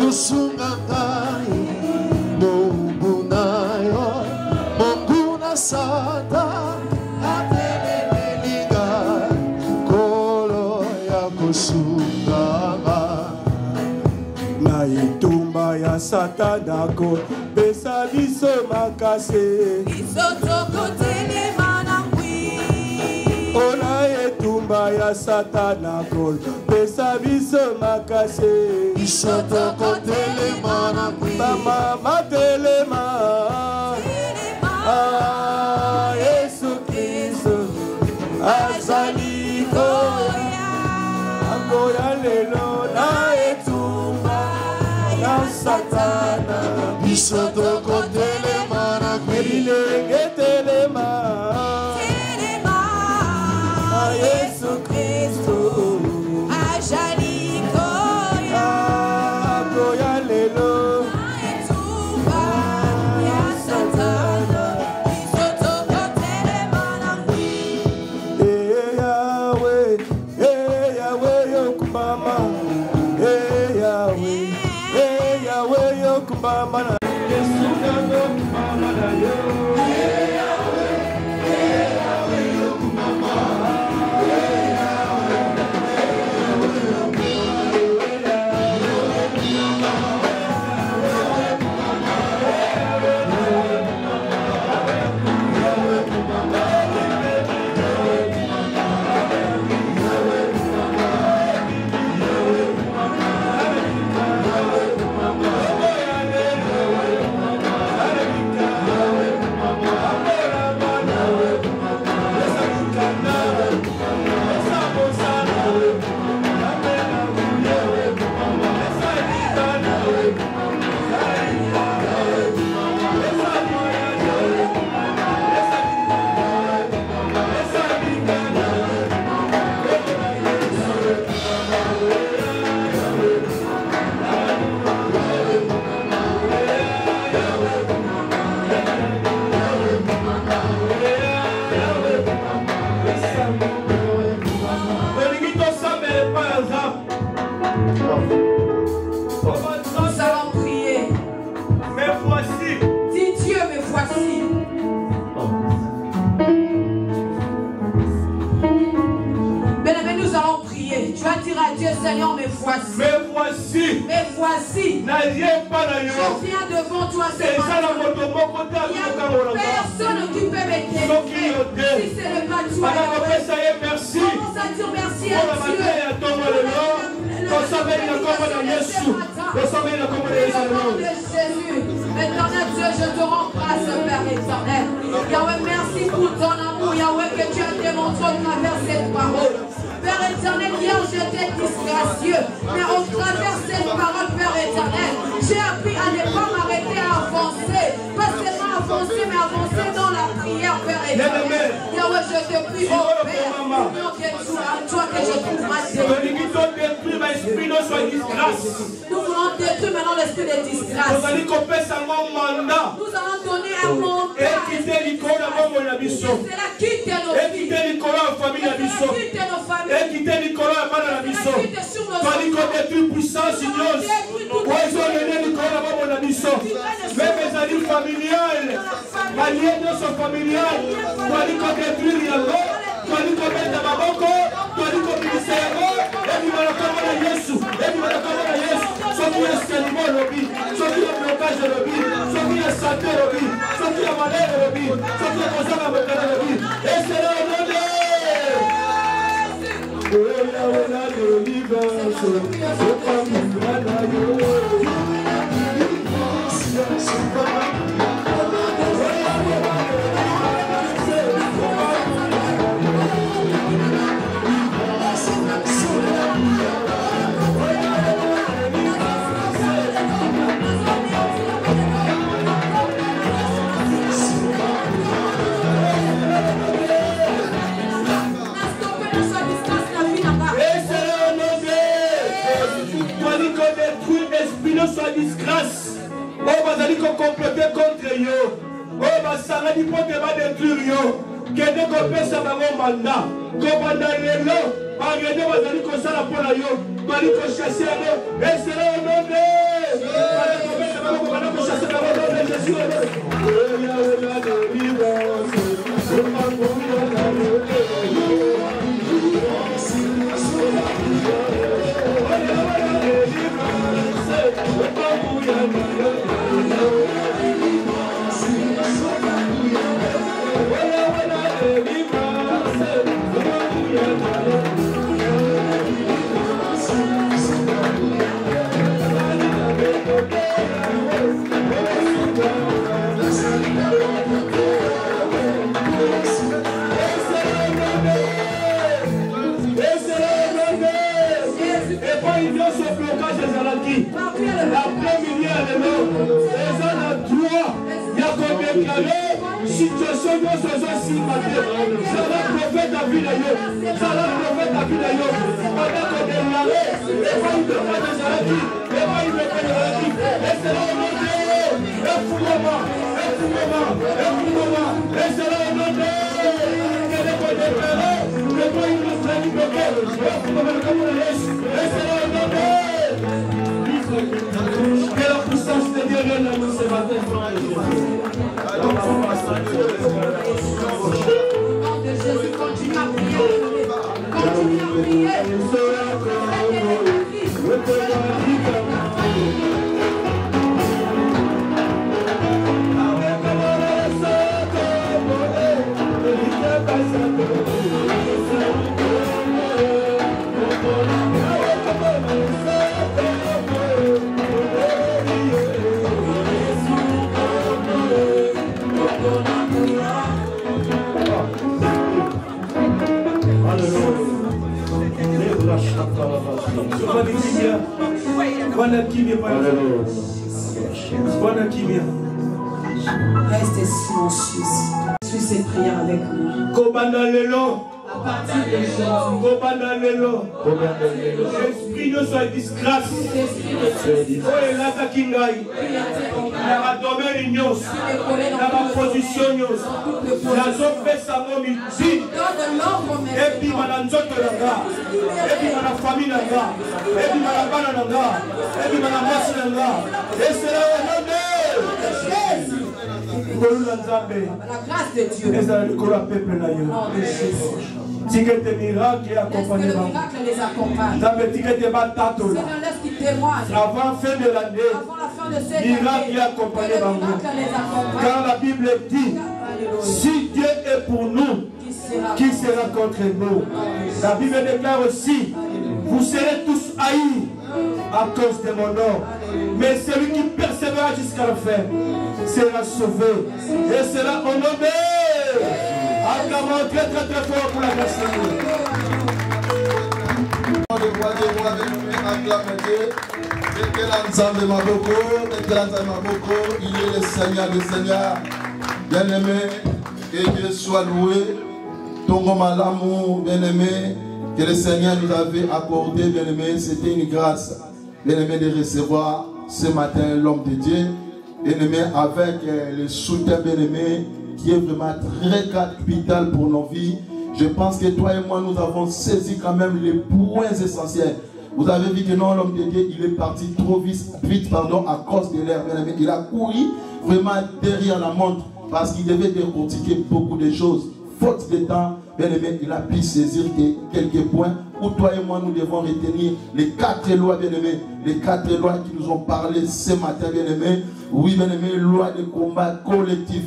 yosungangai Mungu nayo Mungu na sata atelemelinga kolo ya kusunganga na itumba ya satana ko pesa biso makase Ona etumba ya satana kol pesa biso makase Isotoko telema na kwi Mama telema Yesu Kristo azali koya Akoya lelo na etumba ya satana Isotoko telema na kwi Ebilenge telema Yesu Kristo ajalikoya akoya lelo aetumba ya viens devant toi ce matin. Il n'y a personne qui peut m'aider. Si c'est le cas de toi, commence à dire merci à Dieu. Éternel Dieu, je te rends grâce, Père éternel. Yahweh, merci pour ton amour, Yahweh, que tu as démontré au travers de cette parole. Père éternel, hier j'étais disgracieux, mais au travers de cette parole, Père éternel, j'ai appris à ne pas m'arrêter à avancer. Pas seulement avancer, mais avancer dans la prière, Père éternel. Yahweh, je te prie, oh Père, nom de toi que je trouve ma délivrance. Nous voulons détruire maintenant l'esprit de disgrâce. Nous allons donner un mandat. Et cela quitte nos vies. Cela quitte nos familles. Et quitter Nicolas et Bana la mission. Tandis qu'on détruit puissance, Seigneur. Oiseau le nez Nicolas va mon mission. Même mes amis familiales, ma liaison sont familiales. Tandis qu'on détruit Riago, tandis qu'on met dans ma boko, tandis qu'on finit Sergo, et puis on a commandé à Yesu, et puis on a commandé à Yesu. Soit qui est seulement lobby, soit qui est blocage de lobby, soit qui est santé lobby, soit qui est malade lobby, soit qui est conscient à me faire lobby. Et c'est là où on est. Soit disgrâce, oh bazali qu'on comploter contre yo, oh basangani pour te va détruire yo, que dès qu'on peut ça va mon mandat, qu'on mandat les lots, arrêtez bazali qu'on s'en a pour la yo, bazali qu'on chasse la yo, et c'est là au nom de Jésus. Situation de ce aussi, ça va prophète à vie d'ailleurs, ça va prophète à vie d'ailleurs, pendant qu'on est marié, et pas il ne fait des arrêtés, et pas il ne fait des arrêtés, et c'est là au nom de et fous-moi, et c'est là au nom de qu'elle est pour déclarer, que toi il nous serait bloqué, et fous-moi comme on laisse, et c'est là au nom de que la puissance de Dieu vienne à nous ce matin, frère de Jésus. Au nom de Jésus, continue à prier. Continue à prier. Restez silencieux. Suis cette prière avec moi. À partir de aujourd'hui, esprit ne soit disgrâce. Oh, là, ta kingai. La radomé l'ignos. La position nyos. La zone fait sa nom ici. Et puis, madame Zoto Langa. Et puis, madame famille Langa. Et puis, madame Bana Langa. Et puis, madame Massi Langa. Et c'est là au nom de Jésus. La grâce de Dieu. Et ça, le peuple là. Est-ce que le miracle les accompagne? Seigneur, laisse qu'il avant fin de l'année, miracle accompagné par nous. Car la Bible dit, si Dieu est pour nous, qui sera contre nous? La Bible déclare aussi, vous serez tous haïs à cause de mon nom, mais celui qui persévérera jusqu'à la fin sera sauvé et sera honoré. Acclamons très très très fort pour la grâce de Dieu. Il est le Seigneur des Seigneurs. Bien-aimé, que Dieu soit loué. Tongo Malamu, bien-aimé, que le Seigneur nous avait accordé, bien-aimé, c'était une grâce, bien-aimé, de recevoir ce matin l'homme de Dieu, bien-aimé, avec le soutien, bien-aimé, qui est vraiment très capital pour nos vies. Je pense que toi et moi, nous avons saisi quand même les points essentiels. Vous avez vu que non, l'homme de Dieu, il est parti trop vite, pardon, à cause de l'air, bien-aimé. Il a couru vraiment derrière la montre parce qu'il devait décortiquer beaucoup de choses. Faute de temps, bien-aimé, il a pu saisir quelques points où toi et moi, nous devons retenir les 4 lois, bien-aimé. Les 4 lois qui nous ont parlé ce matin, bien-aimé. Oui, bien-aimé, loi de combat collectif.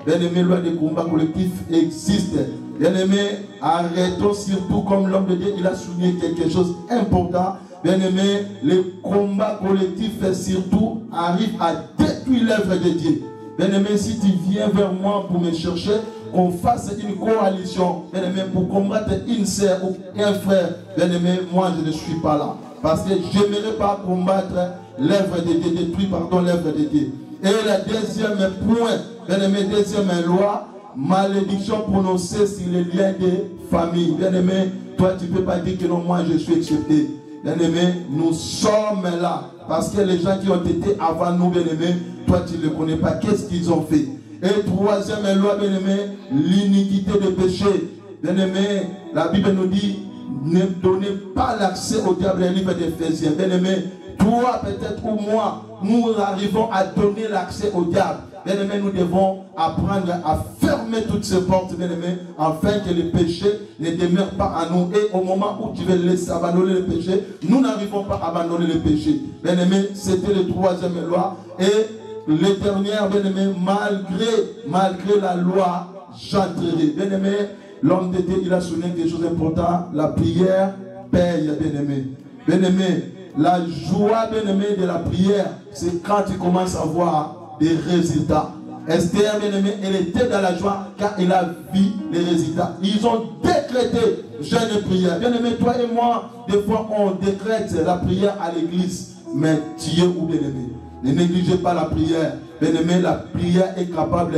Bien-aimé, loi de combat collectif existe. Bien-aimé, arrêtons surtout, comme l'homme de Dieu, il a souligné quelque chose d'important. Bien-aimé, le combat collectif surtout arrive à détruire l'œuvre de Dieu. Bien-aimé, si tu viens vers moi pour me chercher, qu'on fasse une coalition, bien-aimé, pour combattre une sœur ou un frère, bien-aimé, moi je ne suis pas là. Parce que je n'aimerais pas combattre l'œuvre de Dieu, détruire, pardon, l'œuvre de Dieu. Et le deuxième point, bien-aimé, deuxième loi, malédiction prononcée sur les liens de famille. Bien-aimé, toi tu ne peux pas dire que non, moi je suis excepté. Bien-aimé, nous sommes là. Parce que les gens qui ont été avant nous, bien-aimé, toi tu ne les connais pas. Qu'est-ce qu'ils ont fait? Et troisième loi, bien-aimé, l'iniquité des péchés. Bien-aimé, la Bible nous dit, ne donnez pas l'accès au diable, le livre d'Éphésiens. Bien-aimé, toi peut-être ou moi, nous arrivons à donner l'accès au diable. Bien-aimé, nous devons apprendre à fermer toutes ces portes, bien-aimé, afin que les péchés ne demeurent pas à nous. Et au moment où tu veux laisser abandonner les péchés, nous n'arrivons pas à abandonner les péchés. Bien-aimé, c'était la troisième loi. Et les dernières, bien-aimé, malgré la loi, j'entrerai. Bien-aimé, l'homme de Dieu, il a souligné quelque chose d'important. La prière paye, bien-aimé. Bien-aimé, la joie, bien-aimé, de la prière, c'est quand tu commences à voir des résultats. Esther, bien-aimé, elle était dans la joie car elle a vu les résultats. Ils ont décrété jeûne et prière. Bien-aimé, toi et moi, des fois on décrète la prière à l'église. Mais tu es où, bien-aimé? Ne négligez pas la prière. Bien-aimé, la prière est capable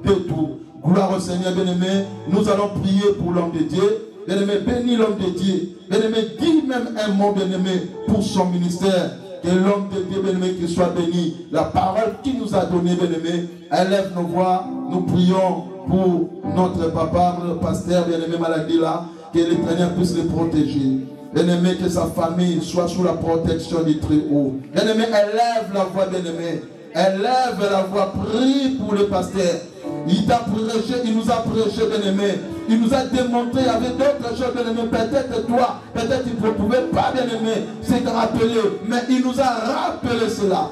de tout. Gloire au Seigneur, bien-aimé. Nous allons prier pour l'homme de Dieu. Bien-aimé, bénis l'homme de Dieu. Bien-aimé, dis même un mot, bien-aimé, pour son ministère. Que l'homme de Dieu, bien-aimé, qu'il soit béni. La parole qu'il nous a donnée, bien-aimé, élève nos voix. Nous prions pour notre papa, notre pasteur, bien-aimé, maladie là. Que l'Éternel puisse le protéger. Bien-aimé, que sa famille soit sous la protection du Très-Haut. Bien-aimé, élève la voix, bien-aimé. Élève la voix, prie pour le pasteur. Il t'a prêché, il nous a prêché, bien-aimé. Il nous a démontré, il y avait d'autres choses, bien-aimé. Peut-être toi, peut-être il ne pouvait pas, bien-aimé, se rappeler. Mais il nous a rappelé cela.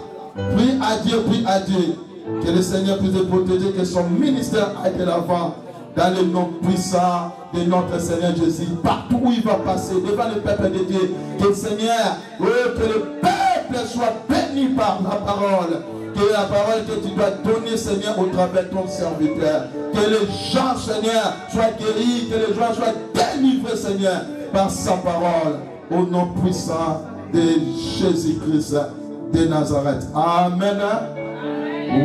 Prie à Dieu, prie à Dieu. Que le Seigneur puisse le protéger, que son ministère aille de l'avant. Dans le nom puissant de notre Seigneur Jésus, partout où il va passer, devant le peuple de Dieu, que le Seigneur, que le peuple soit béni par la parole, que la parole que tu dois donner, Seigneur, au travers de ton serviteur, que les gens, Seigneur, soient guéris, que les gens soient délivrés, Seigneur, par sa parole, au nom puissant de Jésus-Christ de Nazareth. Amen.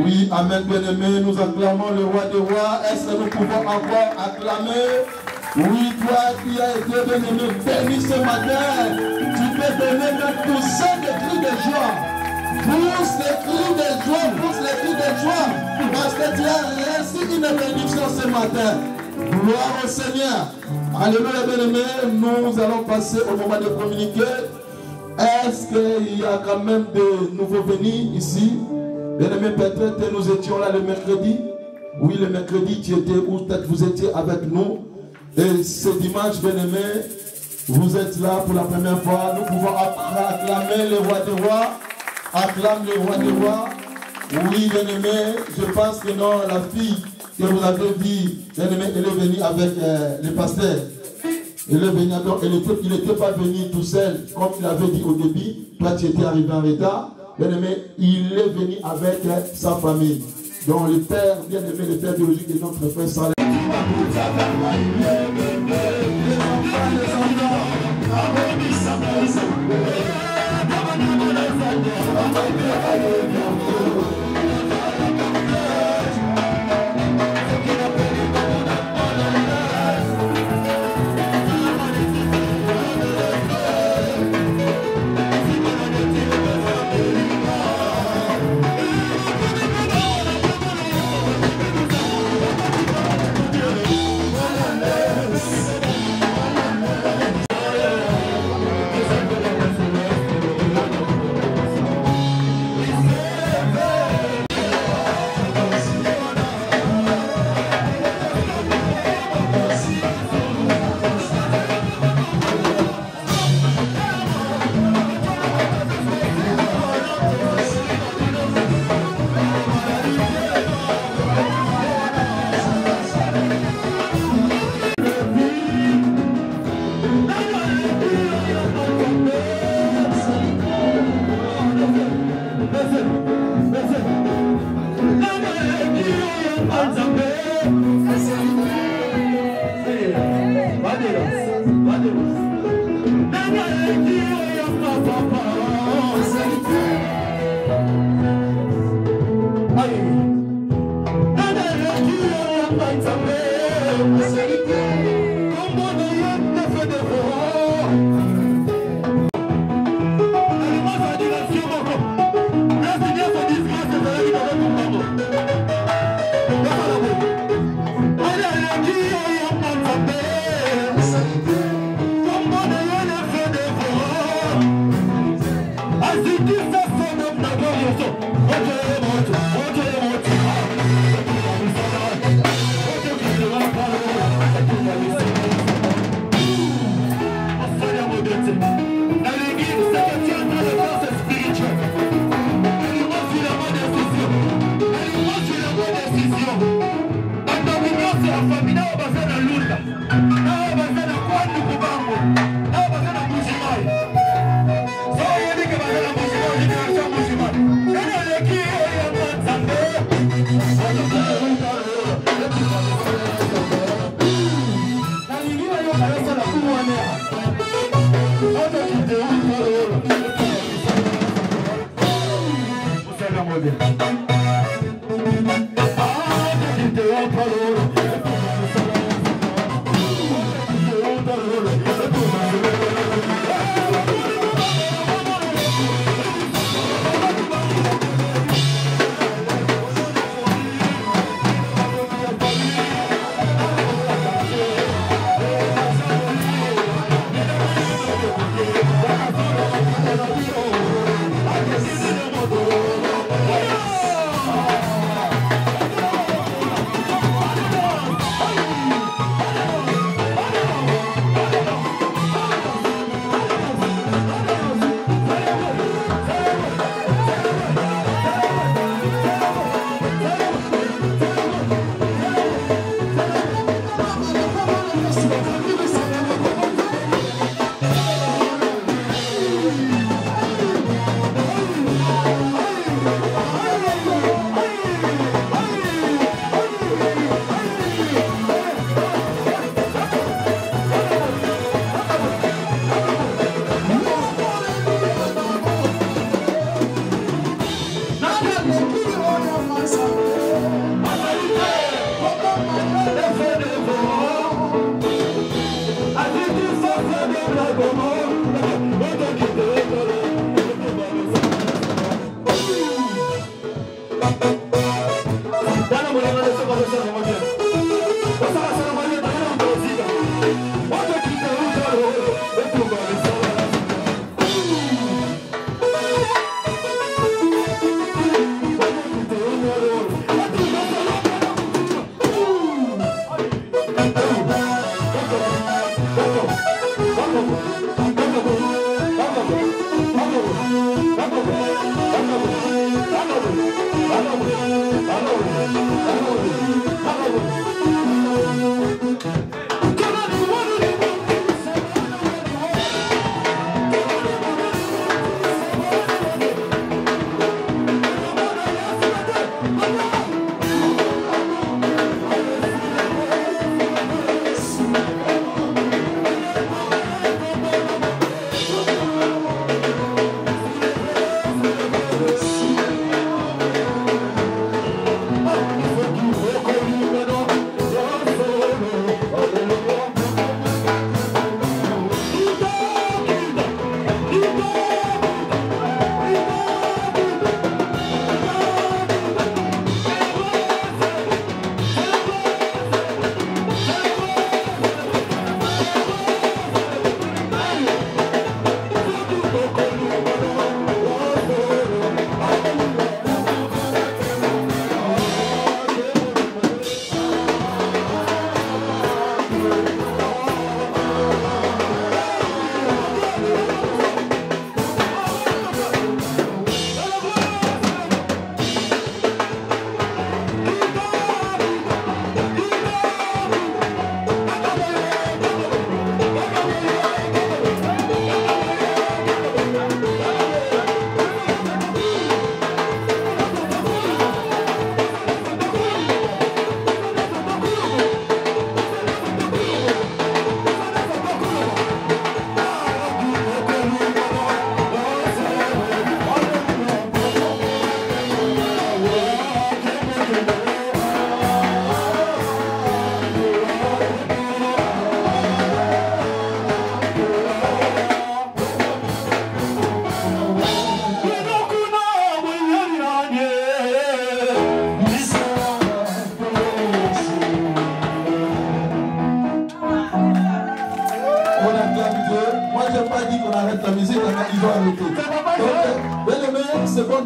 Oui, amen, bien-aimé, nous acclamons le roi des rois. Est-ce que nous pouvons encore acclamer? Oui, toi qui as été, bien-aimé, béni ce matin, tu peux donner même pousser des cris de joie. Pousse les cris de joie, pousse les cris de joie, parce que tu as reçu une bénédiction ce matin. Gloire au Seigneur. Alléluia, bien-aimé, nous allons passer au moment de communiquer. Est-ce qu'il y a quand même de nouveaux venus ici? Bien-aimé, peut-être nous étions là le mercredi. Oui, le mercredi, tu étais où? Peut-être vous étiez avec nous. Et ce dimanche, bien-aimé, vous êtes là pour la première fois, nous pouvons acclamer le roi des rois. Acclame le roi des rois. Oui, bien-aimé, je pense que non, la fille que vous avez dit, bien-aimé, elle est venue avec le pasteur. Elle est venue, donc il n'était pas venu tout seul, comme il avait dit au début. Toi, tu étais arrivé en retard. Bien-aimé, il est venu avec sa famille. Donc le père, bien-aimé, le père biologique de notre frère Saleh.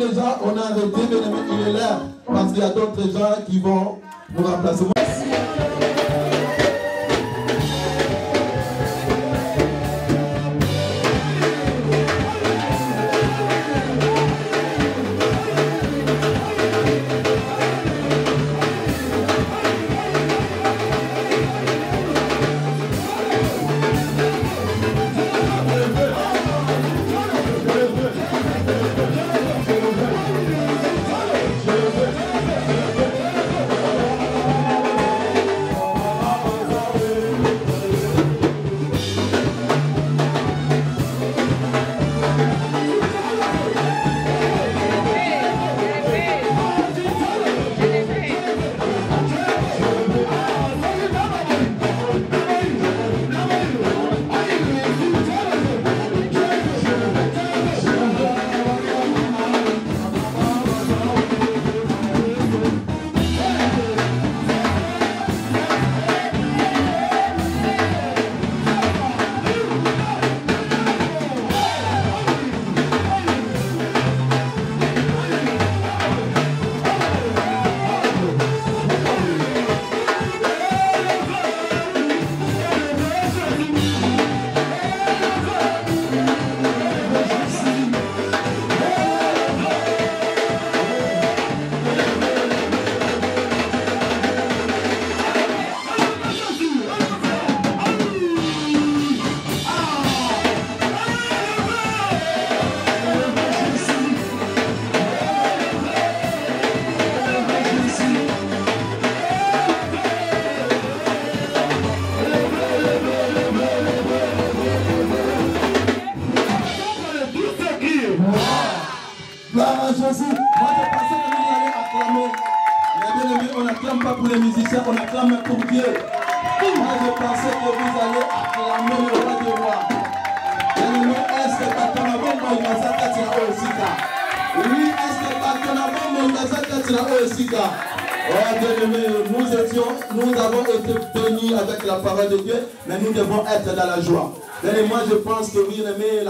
déjà, on a arrêté, mais il est là. Parce qu'il y a d'autres gens qui vont nous remplacer. On n'acclame pas pour les musiciens, on acclame pour Dieu. Moi je pensais que vous allez acclamer le roi des rois. Est-ce que Batonabombo Ngazaka tira Osika? Oui, est-ce que Batonabombo Ngazaka tira Osika? Oh bien-aimé, nous avons été bénis avec la parole de Dieu, mais nous devons être dans la joie. Et moi je pense que bien-aimé,